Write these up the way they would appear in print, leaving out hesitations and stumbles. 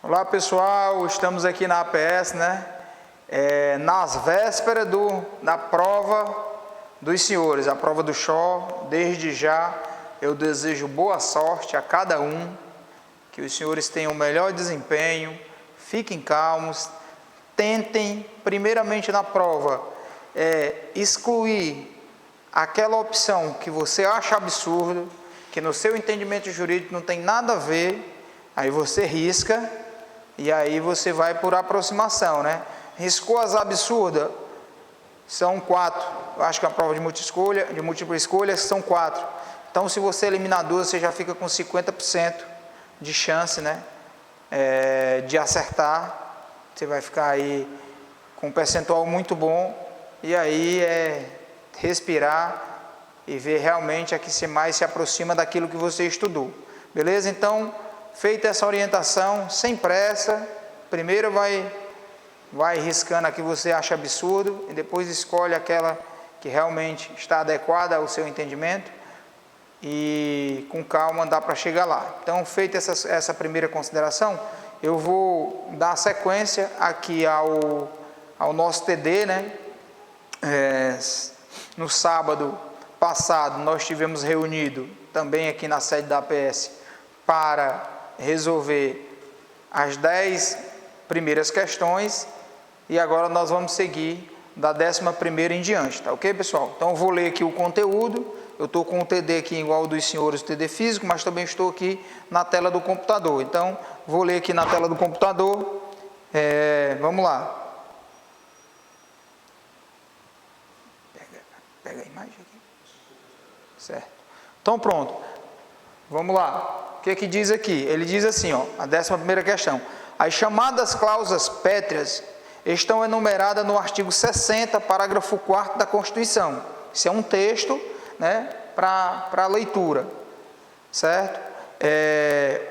Olá pessoal, estamos aqui na APS, nas vésperas da prova dos senhores, a prova do Xó. Desde já eu desejo boa sorte a cada um, que os senhores tenham o melhor desempenho, fiquem calmos, tentem primeiramente na prova excluir aquela opção que você acha absurdo, que no seu entendimento jurídico não tem nada a ver, aí você risca e aí você vai por aproximação, Riscou as absurdas, são 4, eu acho que a prova de múltipla escolha são 4, então se você eliminar 2, você já fica com 50% de chance, de acertar, você vai ficar aí com um percentual muito bom, e aí respirar e ver realmente a que mais se aproxima daquilo que você estudou, beleza? Então, feita essa orientação, sem pressa, primeiro vai riscando a que você acha absurdo, e depois escolhe aquela que realmente está adequada ao seu entendimento, e com calma dá para chegar lá. Então, feita essa primeira consideração, eu vou dar sequência aqui ao nosso TD, no sábado passado nós tivemos reunido também aqui na sede da APS para resolver as 10 primeiras questões, e agora nós vamos seguir da 11ª em diante, tá ok, pessoal? Então eu vou ler aqui o conteúdo. Eu estou com o TD aqui igual ao dos senhores, o TD físico, mas também estou aqui na tela do computador. Então, vou ler aqui na tela do computador. Vamos lá. Pega a imagem aqui. Certo. Então, pronto. Vamos lá. O que é que diz aqui? Ele diz assim, a 11ª questão. As chamadas cláusulas pétreas estão enumeradas no artigo 60, parágrafo 4º da Constituição. Isso é um texto, para leitura, certo?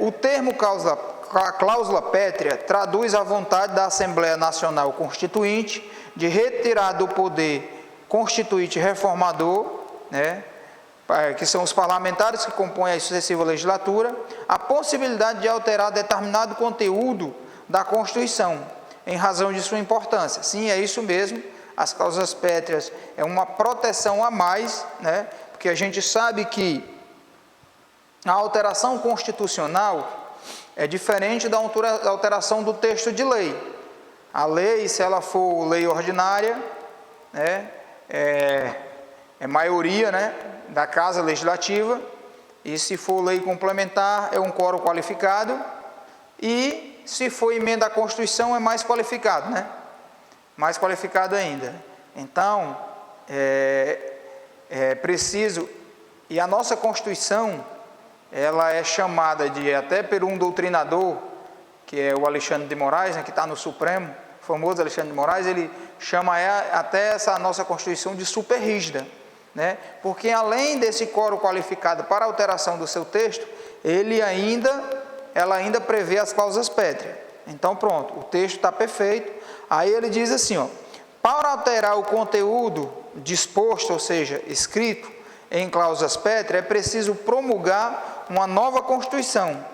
O termo cláusula pétrea traduz a vontade da Assembleia Nacional Constituinte de retirar do poder constituinte reformador, que são os parlamentares que compõem a sucessiva legislatura, a possibilidade de alterar determinado conteúdo da Constituição, em razão de sua importância. Sim, é isso mesmo. As cláusulas pétreas é uma proteção a mais, porque a gente sabe que a alteração constitucional é diferente da alteração do texto de lei. A lei, se ela for lei ordinária, é maioria, da Casa Legislativa, e se for lei complementar, é um quórum qualificado, e se for emenda à Constituição, é mais qualificado, mais qualificado ainda. Então, é preciso, e a nossa Constituição, ela é chamada de, até por um doutrinador, que é o Alexandre de Moraes, que está no Supremo, o famoso Alexandre de Moraes, ele chama até essa nossa Constituição de super rígida, porque além desse quórum qualificado para alteração do seu texto, ela ainda prevê as cláusulas pétreas. Então, pronto, o texto está perfeito. Aí ele diz assim, para alterar o conteúdo disposto, ou seja, escrito em cláusulas pétreas, é preciso promulgar uma nova Constituição.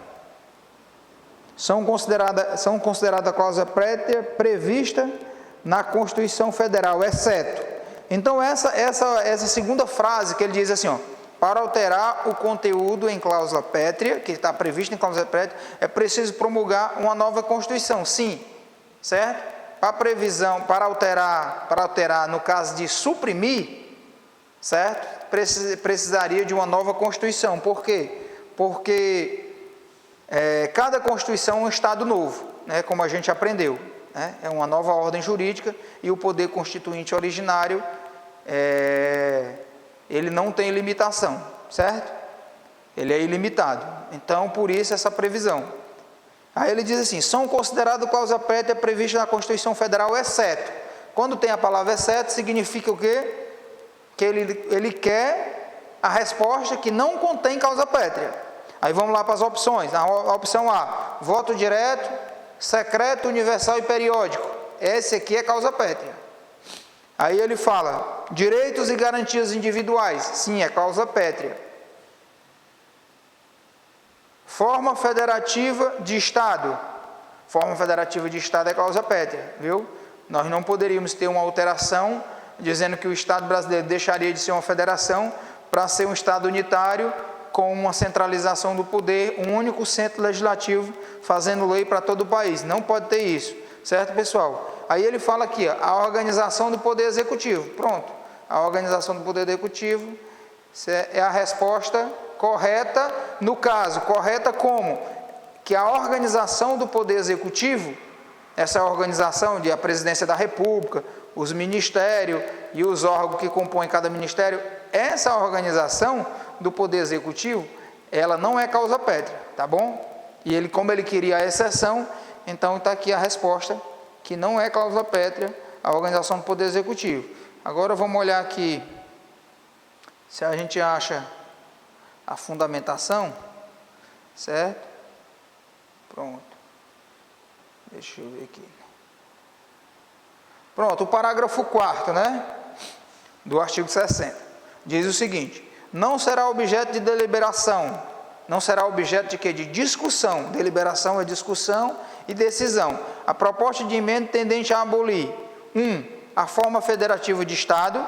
São consideradas cláusulas pétreas previstas na Constituição Federal, exceto. Então, essa segunda frase que ele diz assim, para alterar o conteúdo em cláusula pétrea, que está previsto em cláusula pétrea, é preciso promulgar uma nova Constituição. Sim, certo? Para alterar no caso de suprimir, certo? Precisaria de uma nova Constituição. Por quê? Porque cada Constituição é um Estado novo, como a gente aprendeu. É uma nova ordem jurídica, e o poder constituinte originário, ele não tem limitação, certo? Ele é ilimitado. Então, por isso essa previsão. Aí ele diz assim, são consideradas cláusulas pétreas previstas na Constituição Federal, exceto. Quando tem a palavra exceto, significa o quê? Que ele quer a resposta que não contém cláusula pétrea. Aí vamos lá para as opções. A opção A, voto direto, secreto, universal e periódico. Esse aqui é cláusula pétrea. Aí ele fala, direitos e garantias individuais. Sim, é cláusula pétrea. Forma federativa de Estado. Forma federativa de Estado é causa pétrea, viu? Nós não poderíamos ter uma alteração dizendo que o Estado brasileiro deixaria de ser uma federação para ser um Estado unitário com uma centralização do poder, um único centro legislativo fazendo lei para todo o país. Não pode ter isso, certo, pessoal? Aí ele fala aqui, ó, a organização do poder executivo. Pronto, a organização do poder executivo é a resposta correta. No caso, correta como? Que a organização do poder executivo, essa organização de a presidência da República, os ministérios e os órgãos que compõem cada ministério, essa organização do poder executivo, ela não é causa pétrea, tá bom? E ele, como ele queria a exceção, então está aqui a resposta, que não é causa pétrea a organização do poder executivo. Agora vamos olhar aqui, se a gente acha a fundamentação, certo? Pronto. Deixa eu ver aqui. Pronto, o parágrafo 4º, né? Do artigo 60. Diz o seguinte: não será objeto de deliberação. Não será objeto de quê? De discussão. Deliberação é discussão e decisão. A proposta de emenda tendente a abolir: 1. A forma federativa de Estado,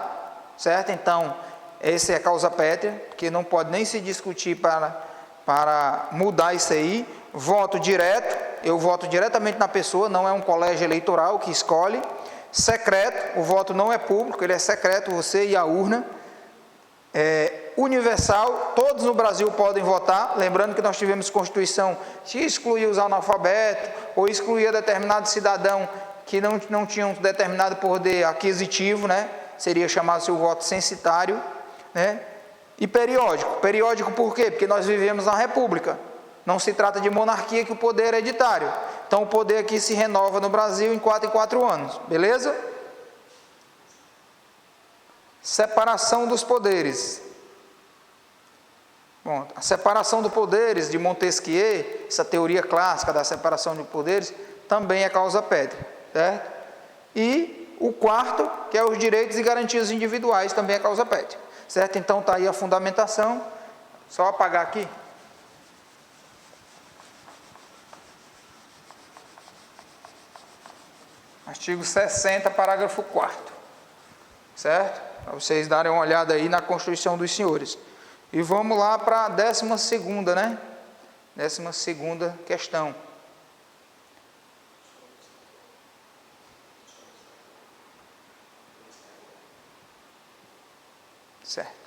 certo? Então, essa é a causa pétrea, que não pode nem se discutir para mudar isso aí. Voto direto, eu voto diretamente na pessoa, não é um colégio eleitoral que escolhe. Secreto, o voto não é público, ele é secreto, você e a urna. Universal, todos no Brasil podem votar, lembrando que nós tivemos Constituição que excluía os analfabetos, ou excluía determinado cidadão que não tinha um determinado poder aquisitivo, né? Seria chamado-se o voto censitário, né? E periódico. Periódico por quê? Porque nós vivemos na República. Não se trata de monarquia, que o poder é hereditário. Então o poder aqui se renova no Brasil em 4 anos. Beleza? Separação dos poderes. Bom, a separação dos poderes de Montesquieu, essa teoria clássica da separação de poderes, também é causa pétrea, certo? E o 4º, que é os direitos e garantias individuais, também é causa pétrea, certo? Então está aí a fundamentação. Só apagar aqui. Artigo 60, parágrafo 4º, certo? Para vocês darem uma olhada aí na Constituição dos senhores. E vamos lá para a 12ª, né? 12ª questão. Certo.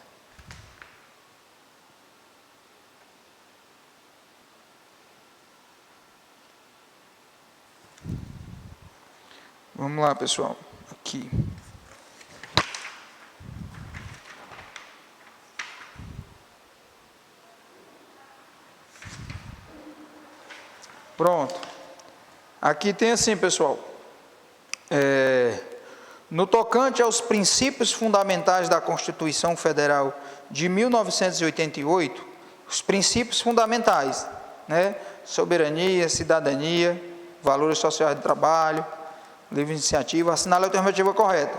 Vamos lá, pessoal. Aqui. Pronto. Aqui tem assim, pessoal. No tocante aos princípios fundamentais da Constituição Federal de 1988, os princípios fundamentais, né? Soberania, cidadania, valores sociais do trabalho, livre iniciativa, assinale a alternativa correta.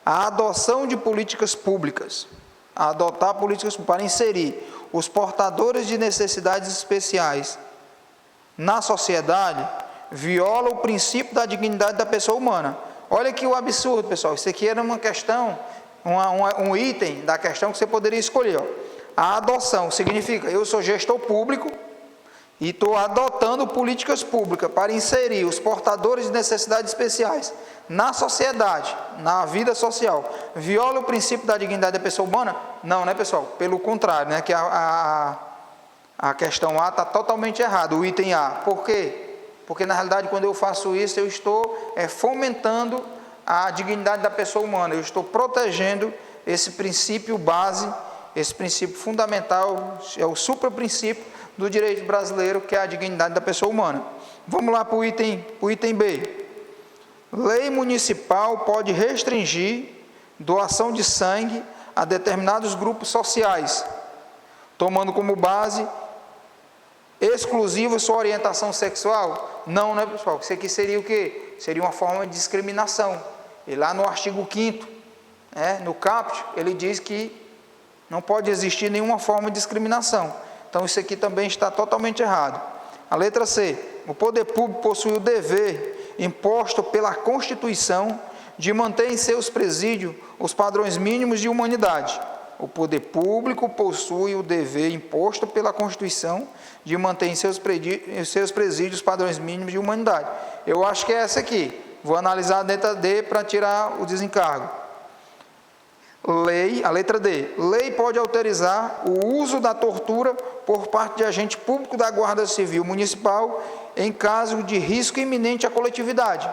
A adoção de políticas públicas, adotar políticas para inserir os portadores de necessidades especiais na sociedade, viola o princípio da dignidade da pessoa humana. Olha que o absurdo, pessoal. Isso aqui era uma questão, um item da questão que você poderia escolher. Ó. A adoção significa, eu sou gestor público e estou adotando políticas públicas para inserir os portadores de necessidades especiais na sociedade, na vida social. Viola o princípio da dignidade da pessoa humana? Não, né, pessoal? Pelo contrário, né? Que a questão A está totalmente errada, o item A. Por quê? Porque, na realidade, quando eu faço isso, eu estou fomentando a dignidade da pessoa humana, eu estou protegendo esse princípio base, esse princípio fundamental, é o supraprincípio do direito brasileiro, que é a dignidade da pessoa humana. Vamos lá para o item B. Lei municipal pode restringir doação de sangue a determinados grupos sociais, tomando como base exclusiva sua orientação sexual? Não, né, pessoal? Isso aqui seria o quê? Seria uma forma de discriminação. E lá no artigo 5º, no caput, ele diz que não pode existir nenhuma forma de discriminação. Então, isso aqui também está totalmente errado. A letra C. o poder público possui o dever imposto pela Constituição de manter em seus presídios os padrões mínimos de humanidade. O poder público possui o dever imposto pela Constituição de manter em seus presídios os padrões mínimos de humanidade. Eu acho que é essa aqui. Vou analisar a letra D para tirar o desencargo. Lei, a letra D. Lei pode autorizar o uso da tortura por parte de agente público da Guarda Civil Municipal em caso de risco iminente à coletividade.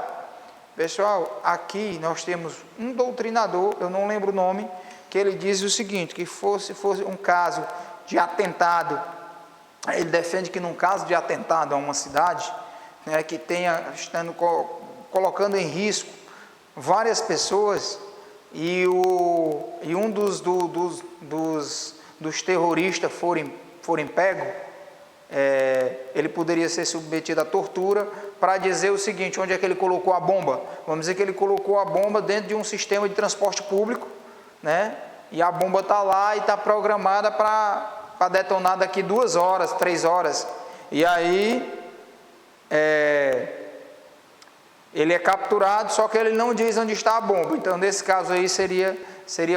Pessoal, aqui nós temos um doutrinador, eu não lembro o nome, que ele diz o seguinte, que fosse um caso de atentado, ele defende que num caso de atentado a uma cidade, né, que tenha, estando colocando em risco várias pessoas, e um dos terroristas forem pego, ele poderia ser submetido à tortura para dizer o seguinte, onde é que ele colocou a bomba? Vamos dizer que ele colocou a bomba dentro de um sistema de transporte público, né? E a bomba está lá e está programada para detonar daqui 2 horas, 3 horas. E aí, ele é capturado, só que ele não diz onde está a bomba. Então, nesse caso aí, seria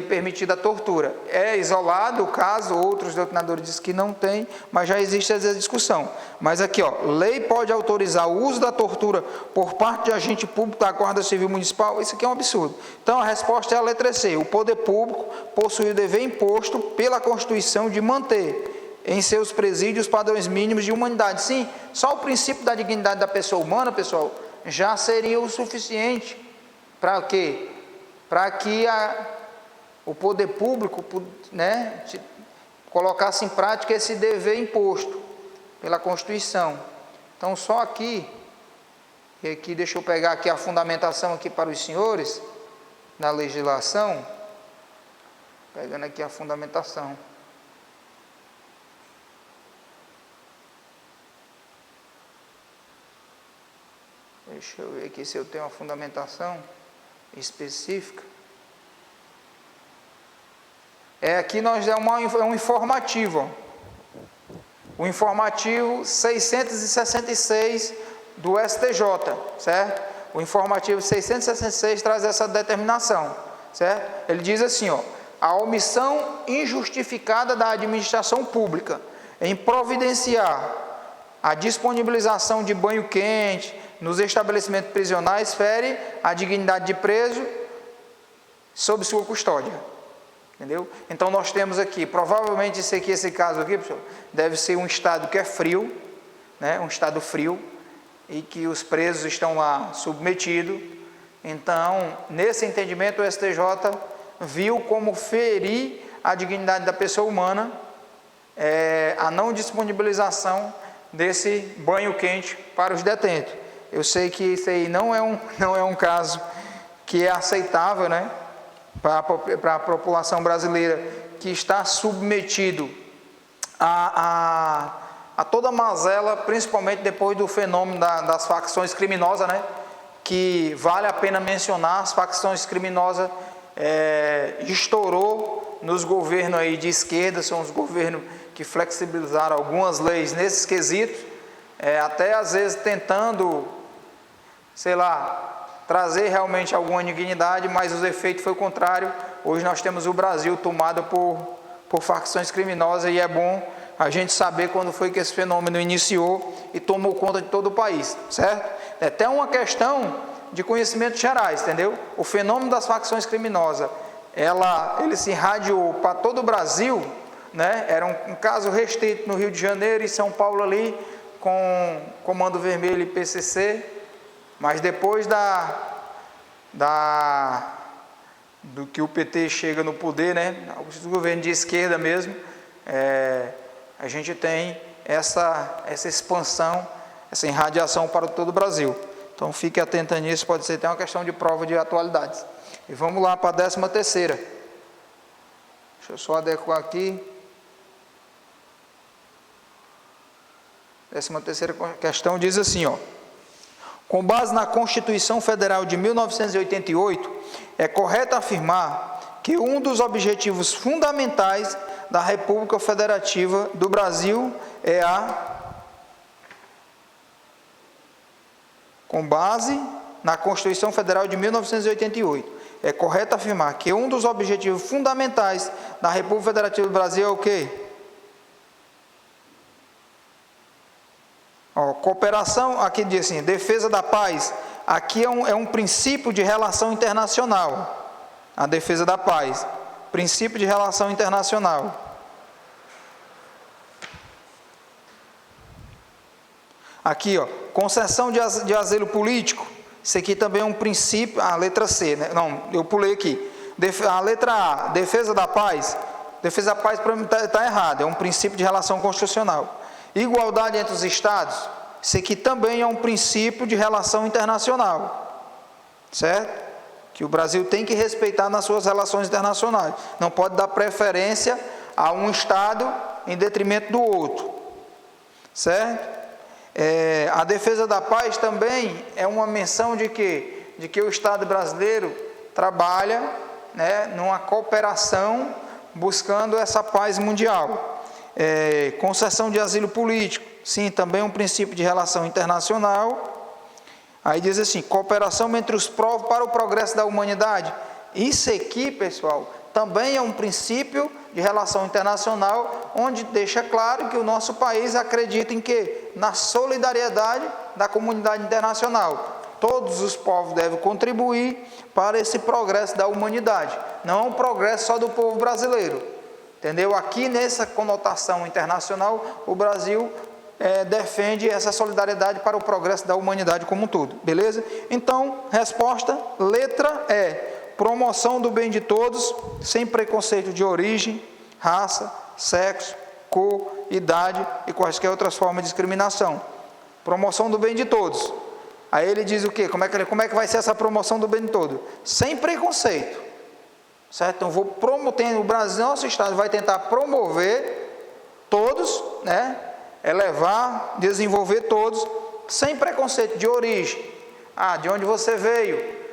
permitida a tortura. É isolado o caso, outros doutrinadores dizem que não tem, mas já existe essa discussão. Mas aqui, ó, lei pode autorizar o uso da tortura por parte de agente público da Guarda Civil Municipal, isso aqui é um absurdo. Então, a resposta é a letra C. O poder público possui o dever imposto pela Constituição de manter em seus presídios padrões mínimos de humanidade. Sim, só o princípio da dignidade da pessoa humana, pessoal, já seria o suficiente para quê? Para que o poder público, né, colocasse em prática esse dever imposto pela Constituição. Então, só aqui, deixa eu pegar aqui a fundamentação aqui para os senhores, na legislação, pegando aqui a fundamentação. Deixa eu ver aqui se eu tenho uma fundamentação específica. Aqui nós é um informativo. Ó. O informativo 666 do STJ, certo? O informativo 666 traz essa determinação, certo? Ele diz assim, ó, a omissão injustificada da administração pública em providenciar a disponibilização de banho quente nos estabelecimentos prisionais fere a dignidade de preso sob sua custódia. Entendeu? Então nós temos aqui, provavelmente esse caso aqui, pessoal, deve ser um estado que é frio, né? Um estado frio, e que os presos estão lá submetidos. Então, nesse entendimento, o STJ viu como ferir a dignidade da pessoa humana a não disponibilização desse banho quente para os detentos. Eu sei que isso aí não é um caso que é aceitável, né, para a população brasileira que está submetido a toda a mazela, principalmente depois do fenômeno das facções criminosas, né, que vale a pena mencionar. As facções criminosas estourou nos governos aí de esquerda, são os governos que flexibilizaram algumas leis nesses quesitos, até às vezes tentando, sei lá, trazer realmente alguma dignidade, mas os efeitos foi o contrário. Hoje nós temos o Brasil tomado por facções criminosas, e é bom a gente saber quando foi que esse fenômeno iniciou e tomou conta de todo o país, certo? É até uma questão de conhecimentos gerais, entendeu? O fenômeno das facções criminosas, ele se irradiou para todo o Brasil, né? Era um caso restrito no Rio de Janeiro e São Paulo ali, com Comando Vermelho e PCC, mas depois do que o PT chega no poder, né? Os governos de esquerda mesmo, a gente tem essa expansão, essa irradiação para todo o Brasil. Então fique atento nisso, pode ser até uma questão de prova de atualidades. E vamos lá para a 13ª. Deixa eu só adequar aqui. 13ª questão diz assim, ó: com base na Constituição Federal de 1988, é correto afirmar que um dos objetivos fundamentais da República Federativa do Brasil é a com base na Constituição Federal de 1988, é correto afirmar que um dos objetivos fundamentais da República Federativa do Brasil é o quê? Cooperação, aqui diz assim, defesa da paz, aqui é um princípio de relação internacional, a defesa da paz, princípio de relação internacional. Aqui, concessão de asilo político, isso aqui também é um princípio, a letra C, né? Não, eu pulei aqui. A letra A, defesa da paz da paz para mim está errado, é um princípio de relação constitucional. Igualdade entre os estados, isso aqui também é um princípio de relação internacional, certo? Que o Brasil tem que respeitar nas suas relações internacionais, não pode dar preferência a um estado em detrimento do outro, certo? A defesa da paz também é uma menção de que o Estado brasileiro trabalha, né, numa cooperação buscando essa paz mundial. Concessão de asilo político, sim, também é um princípio de relação internacional. Aí diz assim, cooperação entre os povos para o progresso da humanidade. Isso aqui, pessoal, também é um princípio de relação internacional, onde deixa claro que o nosso país acredita em quê? Na solidariedade da comunidade internacional. Todos os povos devem contribuir para esse progresso da humanidade. Não é um progresso só do povo brasileiro. Entendeu? Aqui nessa conotação internacional, o Brasil defende essa solidariedade para o progresso da humanidade como um todo. Beleza? Então, resposta, letra E. Promoção do bem de todos, sem preconceito de origem, raça, sexo, cor, idade e quaisquer outras formas de discriminação. Promoção do bem de todos. Aí ele diz o quê? Como é que vai ser essa promoção do bem de todos? Sem preconceito. Certo? Então, o Brasil, nosso Estado, vai tentar promover todos, né? Elevar, desenvolver todos, sem preconceito de origem. De onde você veio?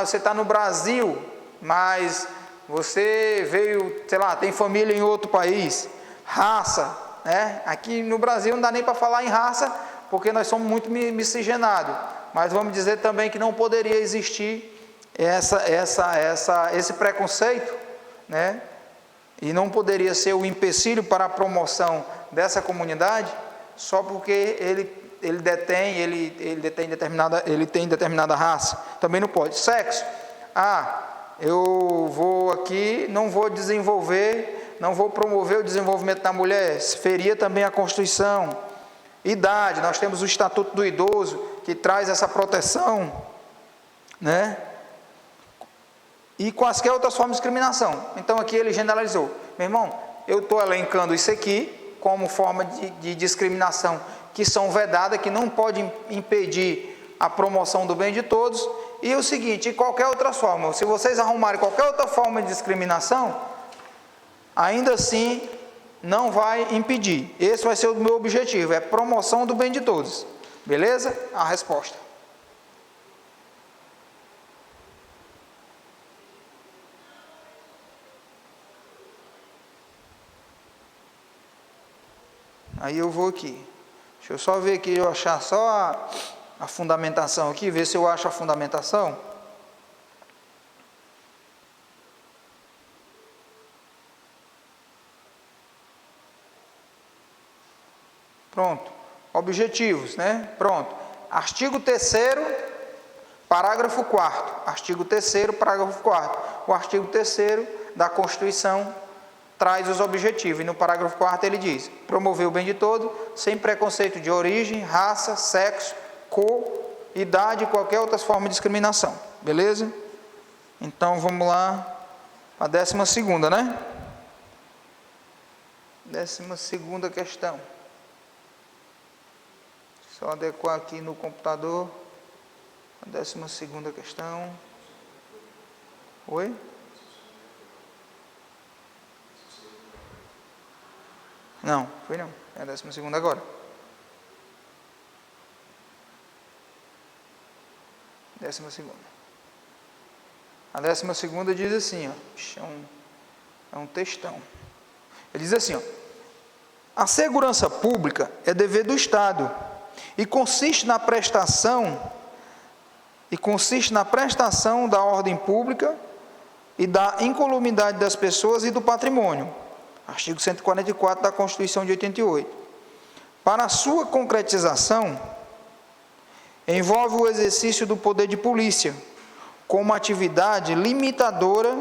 Você está no Brasil, mas você veio, sei lá, tem família em outro país. Raça, né? Aqui no Brasil não dá nem para falar em raça, porque nós somos muito miscigenados. Mas vamos dizer também que não poderia existir esse preconceito, né? E não poderia ser o empecilho para a promoção dessa comunidade, só porque ele tem determinada raça. Também não pode. Sexo. Eu vou aqui, não vou promover o desenvolvimento da mulher, feria também a Constituição. Idade, nós temos o Estatuto do Idoso, que traz essa proteção, né? E quaisquer outras formas de discriminação. Então aqui ele generalizou. Meu irmão, eu estou elencando isso aqui como forma de discriminação que são vedadas, que não pode impedir a promoção do bem de todos. E o seguinte, qualquer outra forma, se vocês arrumarem qualquer outra forma de discriminação, ainda assim não vai impedir. Esse vai ser o meu objetivo, é promoção do bem de todos. Beleza? A resposta. Aí eu vou aqui. Deixa eu só ver aqui, eu achar só a fundamentação aqui, ver se eu acho a fundamentação. Pronto. Objetivos, né? Pronto. Artigo 3º, parágrafo 4º. Artigo 3º, parágrafo 4º. O artigo 3º da Constituição traz os objetivos. E no parágrafo 4º ele diz: promover o bem de todo, sem preconceito de origem, raça, sexo, cor, idade e qualquer outra forma de discriminação. Beleza? Então vamos lá para a 12ª, né? 12ª questão. Só adequar aqui no computador. A 12ª questão. Oi? Não, foi não. É a 12ª agora. 12ª. A 12ª diz assim, é um textão. Ele diz assim, a segurança pública é dever do Estado e consiste na prestação e consiste na prestação da ordem pública e da incolumidade das pessoas e do patrimônio. Artigo 144 da Constituição de 88. Para a sua concretização, envolve o exercício do poder de polícia, como atividade limitadora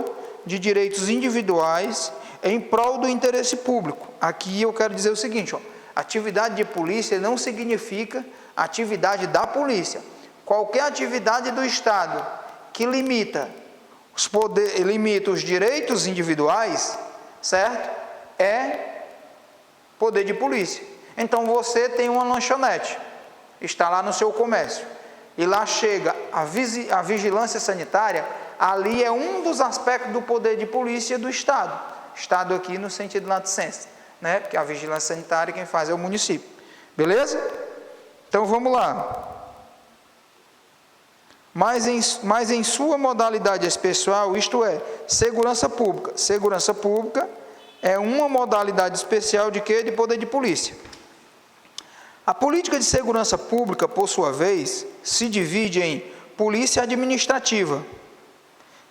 de direitos individuais em prol do interesse público. Aqui eu quero dizer o seguinte, atividade de polícia não significa atividade da polícia. Qualquer atividade do Estado que limita os direitos individuais, certo? É poder de polícia. Então você tem uma lanchonete, está lá no seu comércio, e lá chega a vigilância sanitária, ali é um dos aspectos do poder de polícia do Estado. Estado aqui no sentido laticense, né? Porque a vigilância sanitária quem faz é o município. Beleza? Então vamos lá. Mas em sua modalidade especial, isto é, segurança pública. Segurança pública é uma modalidade especial de quê? De poder de polícia. A política de segurança pública, por sua vez, se divide em polícia administrativa,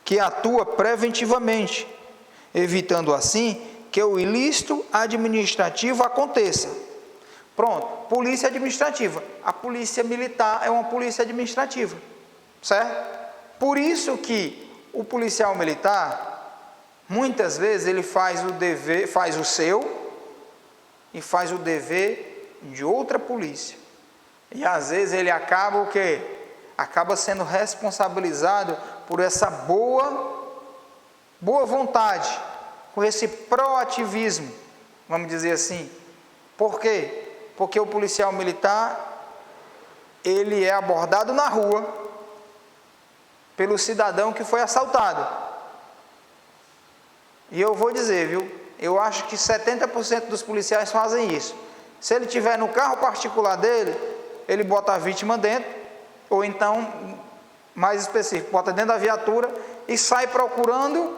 que atua preventivamente, evitando assim que o ilícito administrativo aconteça. Pronto, polícia administrativa. A polícia militar é uma polícia administrativa, certo? Por isso que o policial militar, muitas vezes ele faz o seu e faz o dever de outra polícia. E às vezes ele acaba o quê? Acaba sendo responsabilizado por essa boa vontade, com esse proativismo, vamos dizer assim. Por quê? Porque o policial militar, ele é abordado na rua pelo cidadão que foi assaltado. E eu vou dizer, viu? Eu acho que 70% dos policiais fazem isso. Se ele estiver no carro particular dele, ele bota a vítima dentro, ou então, mais específico, bota dentro da viatura e sai procurando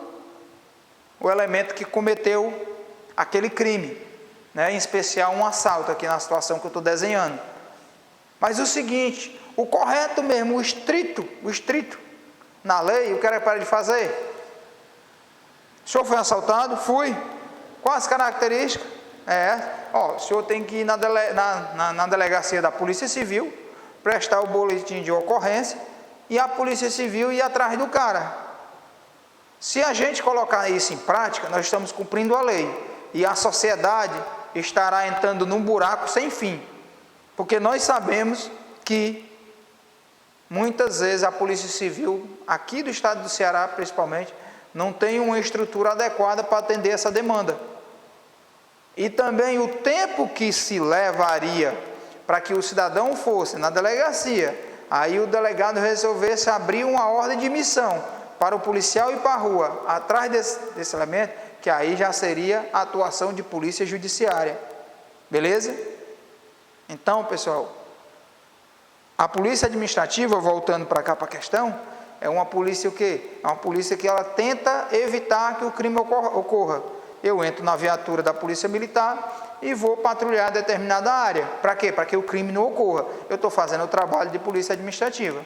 o elemento que cometeu aquele crime, né? Em especial um assalto, aqui na situação que eu estou desenhando. Mas o seguinte, o correto mesmo, o estrito na lei, o que era para ele fazer? O senhor foi assaltado? Fui. Quais as características? O senhor tem que ir na delegacia da Polícia Civil, prestar o boletim de ocorrência, e a Polícia Civil ir atrás do cara. Se a gente colocar isso em prática, nós estamos cumprindo a lei, e a sociedade estará entrando num buraco sem fim, porque nós sabemos que muitas vezes a Polícia Civil, aqui do estado do Ceará principalmente, não tem uma estrutura adequada para atender essa demanda. E também o tempo que se levaria para que o cidadão fosse na delegacia, aí o delegado resolvesse abrir uma ordem de missão para o policial ir para a rua, atrás desse elemento, que aí já seria a atuação de polícia judiciária. Beleza? Então, pessoal, a polícia administrativa, voltando para cá para a questão, é uma polícia o quê? É uma polícia que ela tenta evitar que o crime ocorra. Eu entro na viatura da polícia militar e vou patrulhar determinada área. Para quê? Para que o crime não ocorra. Eu estou fazendo o trabalho de polícia administrativa.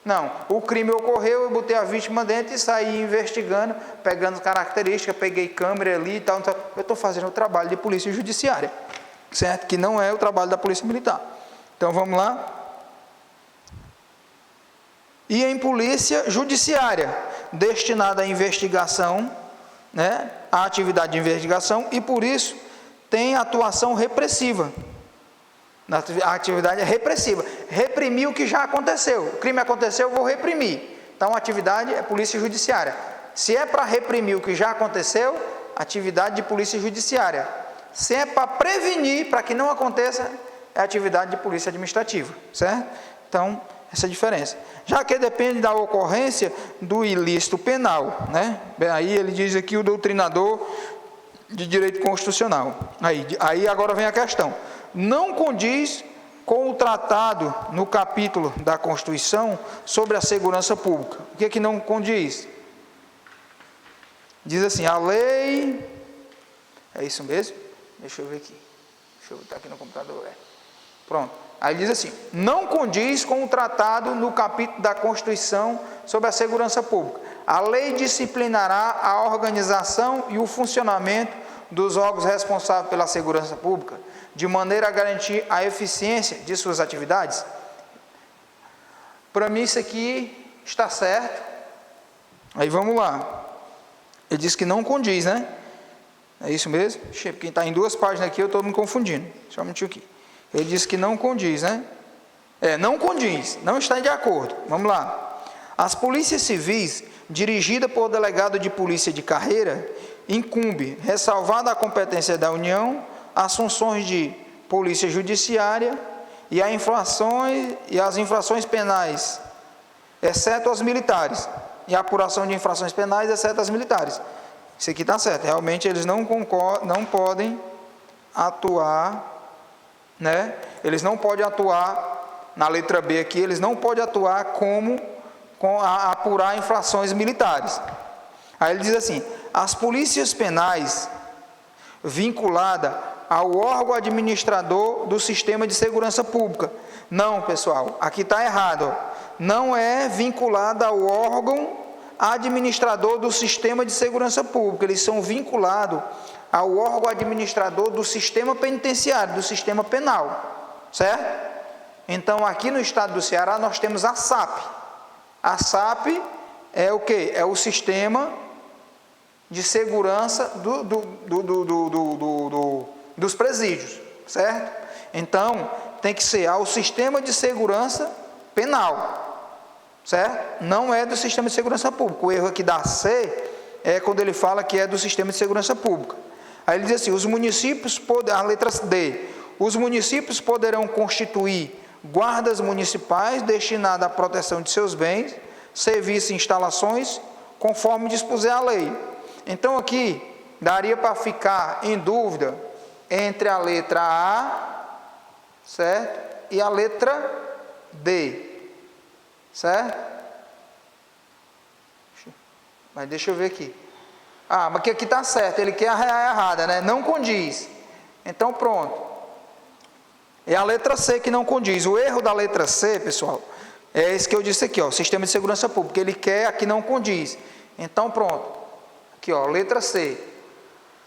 Não, o crime ocorreu, eu botei a vítima dentro e saí investigando, pegando características, peguei câmera ali e tal. Eu estou fazendo o trabalho de polícia judiciária, certo? Que não é o trabalho da polícia militar. Então vamos lá. E em polícia judiciária, destinada à investigação, né? A atividade de investigação, e por isso tem atuação repressiva. A atividade é repressiva, reprimir o que já aconteceu. O crime aconteceu, eu vou reprimir. Então a atividade é polícia judiciária. Se é para reprimir o que já aconteceu, atividade de polícia judiciária. Se é para prevenir, para que não aconteça, é atividade de polícia administrativa, certo? Então, essa é a diferença. Já que depende da ocorrência do ilícito penal, né? Aí ele diz aqui o doutrinador de direito constitucional. Aí agora vem a questão. Não condiz com o tratado no capítulo da Constituição sobre a segurança pública. O que é que não condiz? Diz assim, a lei... É isso mesmo? Deixa eu ver aqui. Deixa eu botar aqui no computador. Pronto. Aí diz assim: não condiz com o tratado no capítulo da Constituição sobre a segurança pública. A lei disciplinará a organização e o funcionamento dos órgãos responsáveis pela segurança pública, de maneira a garantir a eficiência de suas atividades. Para mim isso aqui está certo. Aí vamos lá. Ele diz que não condiz, né? É isso mesmo? Quem está em duas páginas aqui eu estou me confundindo. Só um minutinho aqui. Ele diz que não condiz, né? Não condiz, não está de acordo. Vamos lá. As polícias civis, dirigidas por delegado de polícia de carreira, incumbe, ressalvada a competência da União, as funções de polícia judiciária e as infrações penais, exceto as militares, e a apuração de infrações penais, exceto as militares. Isso aqui está certo, realmente eles não podem atuar, né? Eles não podem atuar, na letra B aqui, eles não podem atuar apurar infrações militares. Aí ele diz assim: as polícias penais vinculadas ao órgão administrador do sistema de segurança pública. Não, pessoal, aqui está errado. Não é vinculada ao órgão administrador do sistema de segurança pública. Eles são vinculados ao órgão administrador do sistema penitenciário, do sistema penal, certo? Então, aqui no estado do Ceará, nós temos a SAP. A SAP é o quê? É o sistema de segurança dos presídios, certo? Então, tem que ser ao sistema de segurança penal, certo? Não é do sistema de segurança pública. O erro aqui da C é quando ele fala que é do sistema de segurança pública. Aí ele diz assim: os municípios, a letra D, os municípios poderão constituir guardas municipais destinadas à proteção de seus bens, serviços e instalações, conforme dispuser a lei. Então aqui daria para ficar em dúvida entre a letra A, certo? E a letra D, certo? Mas deixa eu ver aqui. Mas aqui está certo, ele quer a errada, né? Não condiz. Então pronto. É a letra C que não condiz. O erro da letra C, pessoal, é esse que eu disse aqui, ó, sistema de segurança pública. Ele quer, aqui não condiz. Então pronto. Aqui, ó, letra C.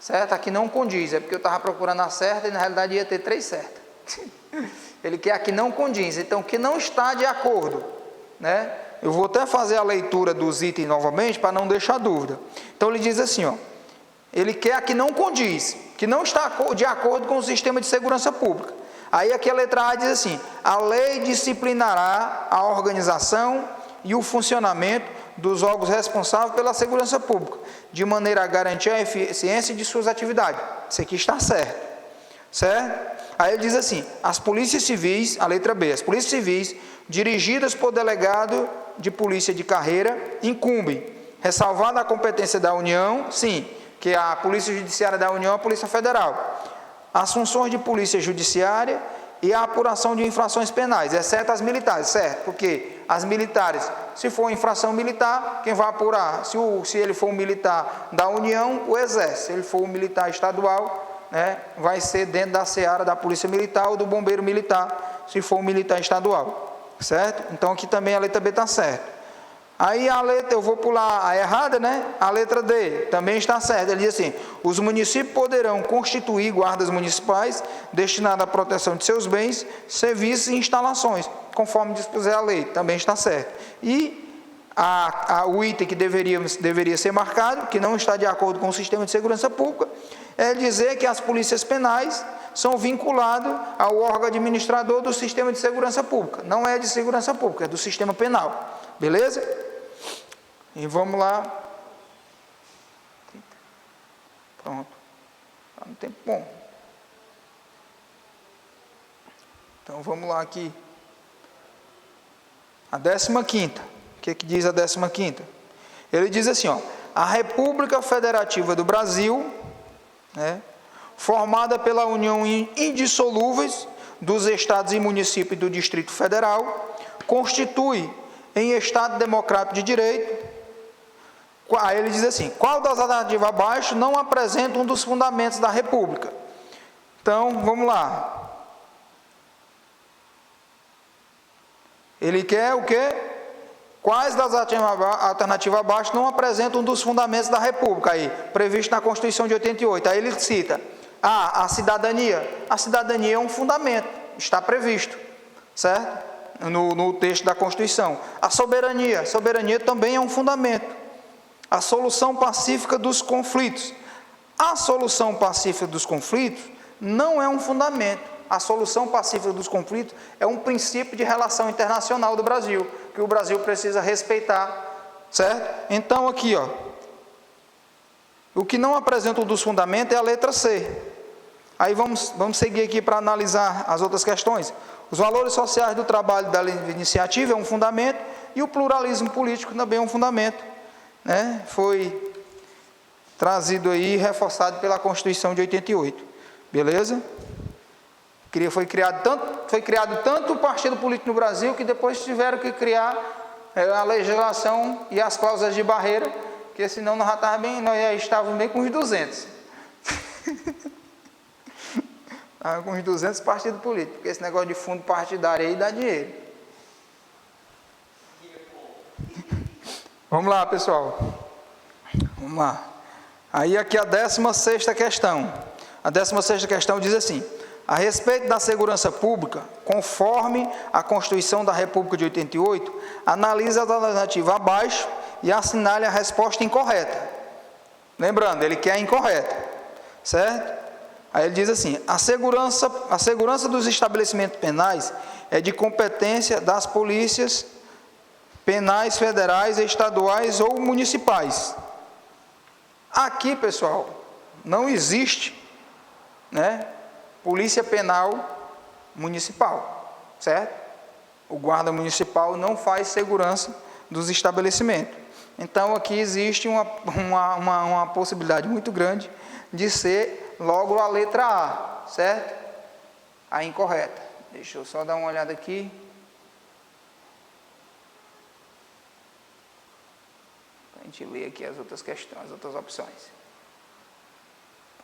Certo? Aqui não condiz. É porque eu estava procurando a certa e na realidade ia ter 3 certas. Ele quer aqui não condiz. Então, que não está de acordo, né? Eu vou até fazer a leitura dos itens novamente para não deixar dúvida. Então ele diz assim, ó, ele quer que não condiz, que não está de acordo com o sistema de segurança pública. Aí aqui a letra A diz assim: a lei disciplinará a organização e o funcionamento dos órgãos responsáveis pela segurança pública, de maneira a garantir a eficiência de suas atividades. Isso aqui está certo, certo? Aí ele diz assim: as polícias civis, a letra B, as polícias civis dirigidas por delegado de polícia de carreira incumbem, ressalvada a competência da União, sim, que é a Polícia Judiciária da União, a Polícia Federal, as funções de polícia judiciária e a apuração de infrações penais, exceto as militares, certo? Porque as militares, se for infração militar, quem vai apurar? Se ele for um militar da União, o Exército. Se ele for um militar estadual, né, vai ser dentro da seara da Polícia Militar ou do Bombeiro Militar, se for um militar estadual, certo? Então aqui também a letra B está certa. Aí a letra, eu vou pular a errada, né? A letra D também está certa. Ele diz assim: os municípios poderão constituir guardas municipais destinadas à proteção de seus bens, serviços e instalações, conforme dispuser a lei. Também está certo. E o item que deveria ser marcado, que não está de acordo com o sistema de segurança pública, é dizer que as polícias penais são vinculadas ao órgão administrador do sistema de segurança pública. Não é de segurança pública, é do sistema penal. Beleza? E vamos lá. Pronto. Está no tempo bom. Então vamos lá aqui. A 15ª. O que diz a 15ª? Ele diz assim, ó: a República Federativa do Brasil, né, formada pela união indissolúveis dos estados e municípios do Distrito Federal, constitui em Estado democrático de direito. Aí ele diz assim: qual das alternativas abaixo não apresenta um dos fundamentos da República? Então, vamos lá. Ele quer o quê? Quais das alternativas abaixo não apresentam um dos fundamentos da República, aí, previsto na Constituição de 88. Aí ele cita, a cidadania. A cidadania é um fundamento, está previsto, certo? No texto da Constituição. A soberania também é um fundamento. A solução pacífica dos conflitos. A solução pacífica dos conflitos não é um fundamento. A solução pacífica dos conflitos é um princípio de relação internacional do Brasil, que o Brasil precisa respeitar, certo? Então aqui, ó, o que não apresenta um dos fundamentos é a letra C. Aí vamos seguir aqui para analisar as outras questões. Os valores sociais do trabalho da iniciativa é um fundamento, e o pluralismo político também é um fundamento, né? Foi trazido aí, reforçado pela Constituição de 88, beleza? Foi criado tanto o partido político no Brasil, que depois tiveram que criar a legislação e as cláusulas de barreira, porque senão nós já estávamos bem com os 200. Estava com uns 200 partidos políticos, porque esse negócio de fundo partidário aí dá dinheiro. Vamos lá, pessoal. Vamos lá. Aí aqui a 16ª questão. A 16ª questão diz assim: a respeito da segurança pública, conforme a Constituição da República de 88, analise a alternativa abaixo e assinale a resposta incorreta. Lembrando, ele quer a incorreta, certo? Aí ele diz assim: a segurança dos estabelecimentos penais é de competência das polícias penais federais, estaduais ou municipais. Aqui, pessoal, não existe, né, polícia penal municipal, certo? O guarda municipal não faz segurança dos estabelecimentos. Então aqui existe uma possibilidade muito grande de ser logo a letra A, certo? A incorreta. Deixa eu só dar uma olhada aqui. Para a gente ler aqui as outras questões, as outras opções.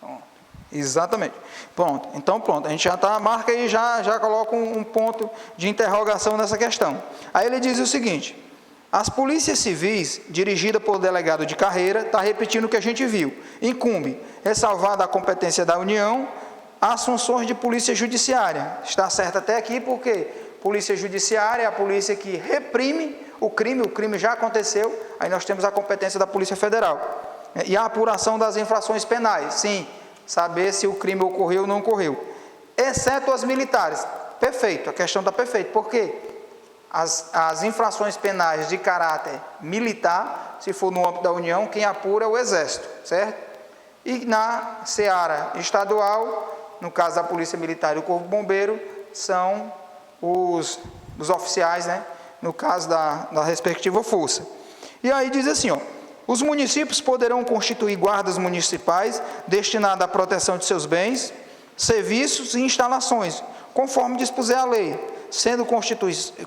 Pronto. Exatamente. Pronto. Então pronto. A gente já marca e já coloca um ponto de interrogação nessa questão. Aí ele diz o seguinte: as polícias civis, dirigidas por delegado de carreira, está repetindo o que a gente viu, incumbe ressalvada a competência da União, as funções de polícia judiciária. Está certo até aqui, porque polícia judiciária é a polícia que reprime o crime já aconteceu, aí nós temos a competência da Polícia Federal. E a apuração das infrações penais, sim, saber se o crime ocorreu ou não ocorreu, exceto as militares. Perfeito, a questão está perfeita, por quê? As infrações penais de caráter militar, se for no âmbito da União, quem apura é o Exército, certo? E na seara estadual, no caso da Polícia Militar e do Corpo Bombeiro, são os oficiais, né? No caso da respectiva força. E aí diz assim, ó: os municípios poderão constituir guardas municipais destinadas à proteção de seus bens, serviços e instalações, conforme dispuser a lei, sendo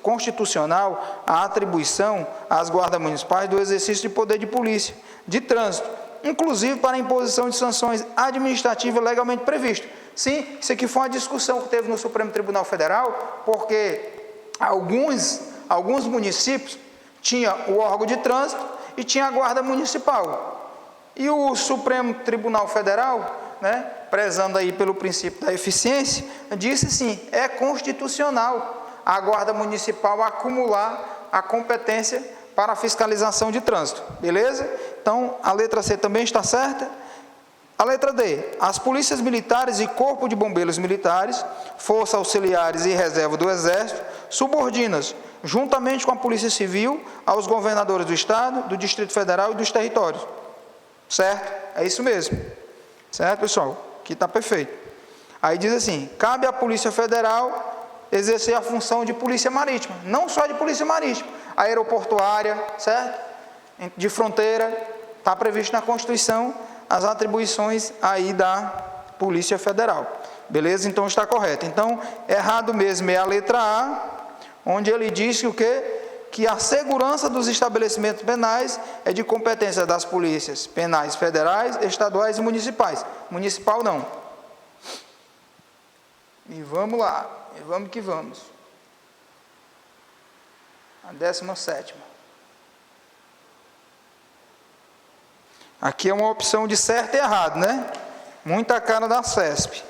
constitucional a atribuição às guardas municipais do exercício de poder de polícia, de trânsito, inclusive para a imposição de sanções administrativas legalmente previstas. Sim, isso aqui foi uma discussão que teve no Supremo Tribunal Federal, porque alguns municípios tinham o órgão de trânsito e tinha a guarda municipal. E o Supremo Tribunal Federal, né, prezando aí pelo princípio da eficiência, disse sim, é constitucional a guarda municipal acumular a competência para a fiscalização de trânsito, beleza? Então, a letra C também está certa. A letra D: as polícias militares e corpo de bombeiros militares, forças auxiliares e reserva do Exército, subordinas, juntamente com a Polícia Civil, aos governadores do Estado, do Distrito Federal e dos territórios. Certo? É isso mesmo. Certo, pessoal? Aqui está perfeito. Aí diz assim: cabe à Polícia Federal exercer a função de polícia marítima, não só de polícia marítima, aeroportuária, certo? De fronteira, está previsto na Constituição as atribuições aí da Polícia Federal. Beleza? Então está correto. Então, errado mesmo é a letra A, onde ele diz que o quê? Que a segurança dos estabelecimentos penais é de competência das polícias penais federais, estaduais e municipais. Municipal não. E vamos lá, e vamos que vamos. A 17ª. Aqui é uma opção de certo e errado, né? Muita cara da CESP.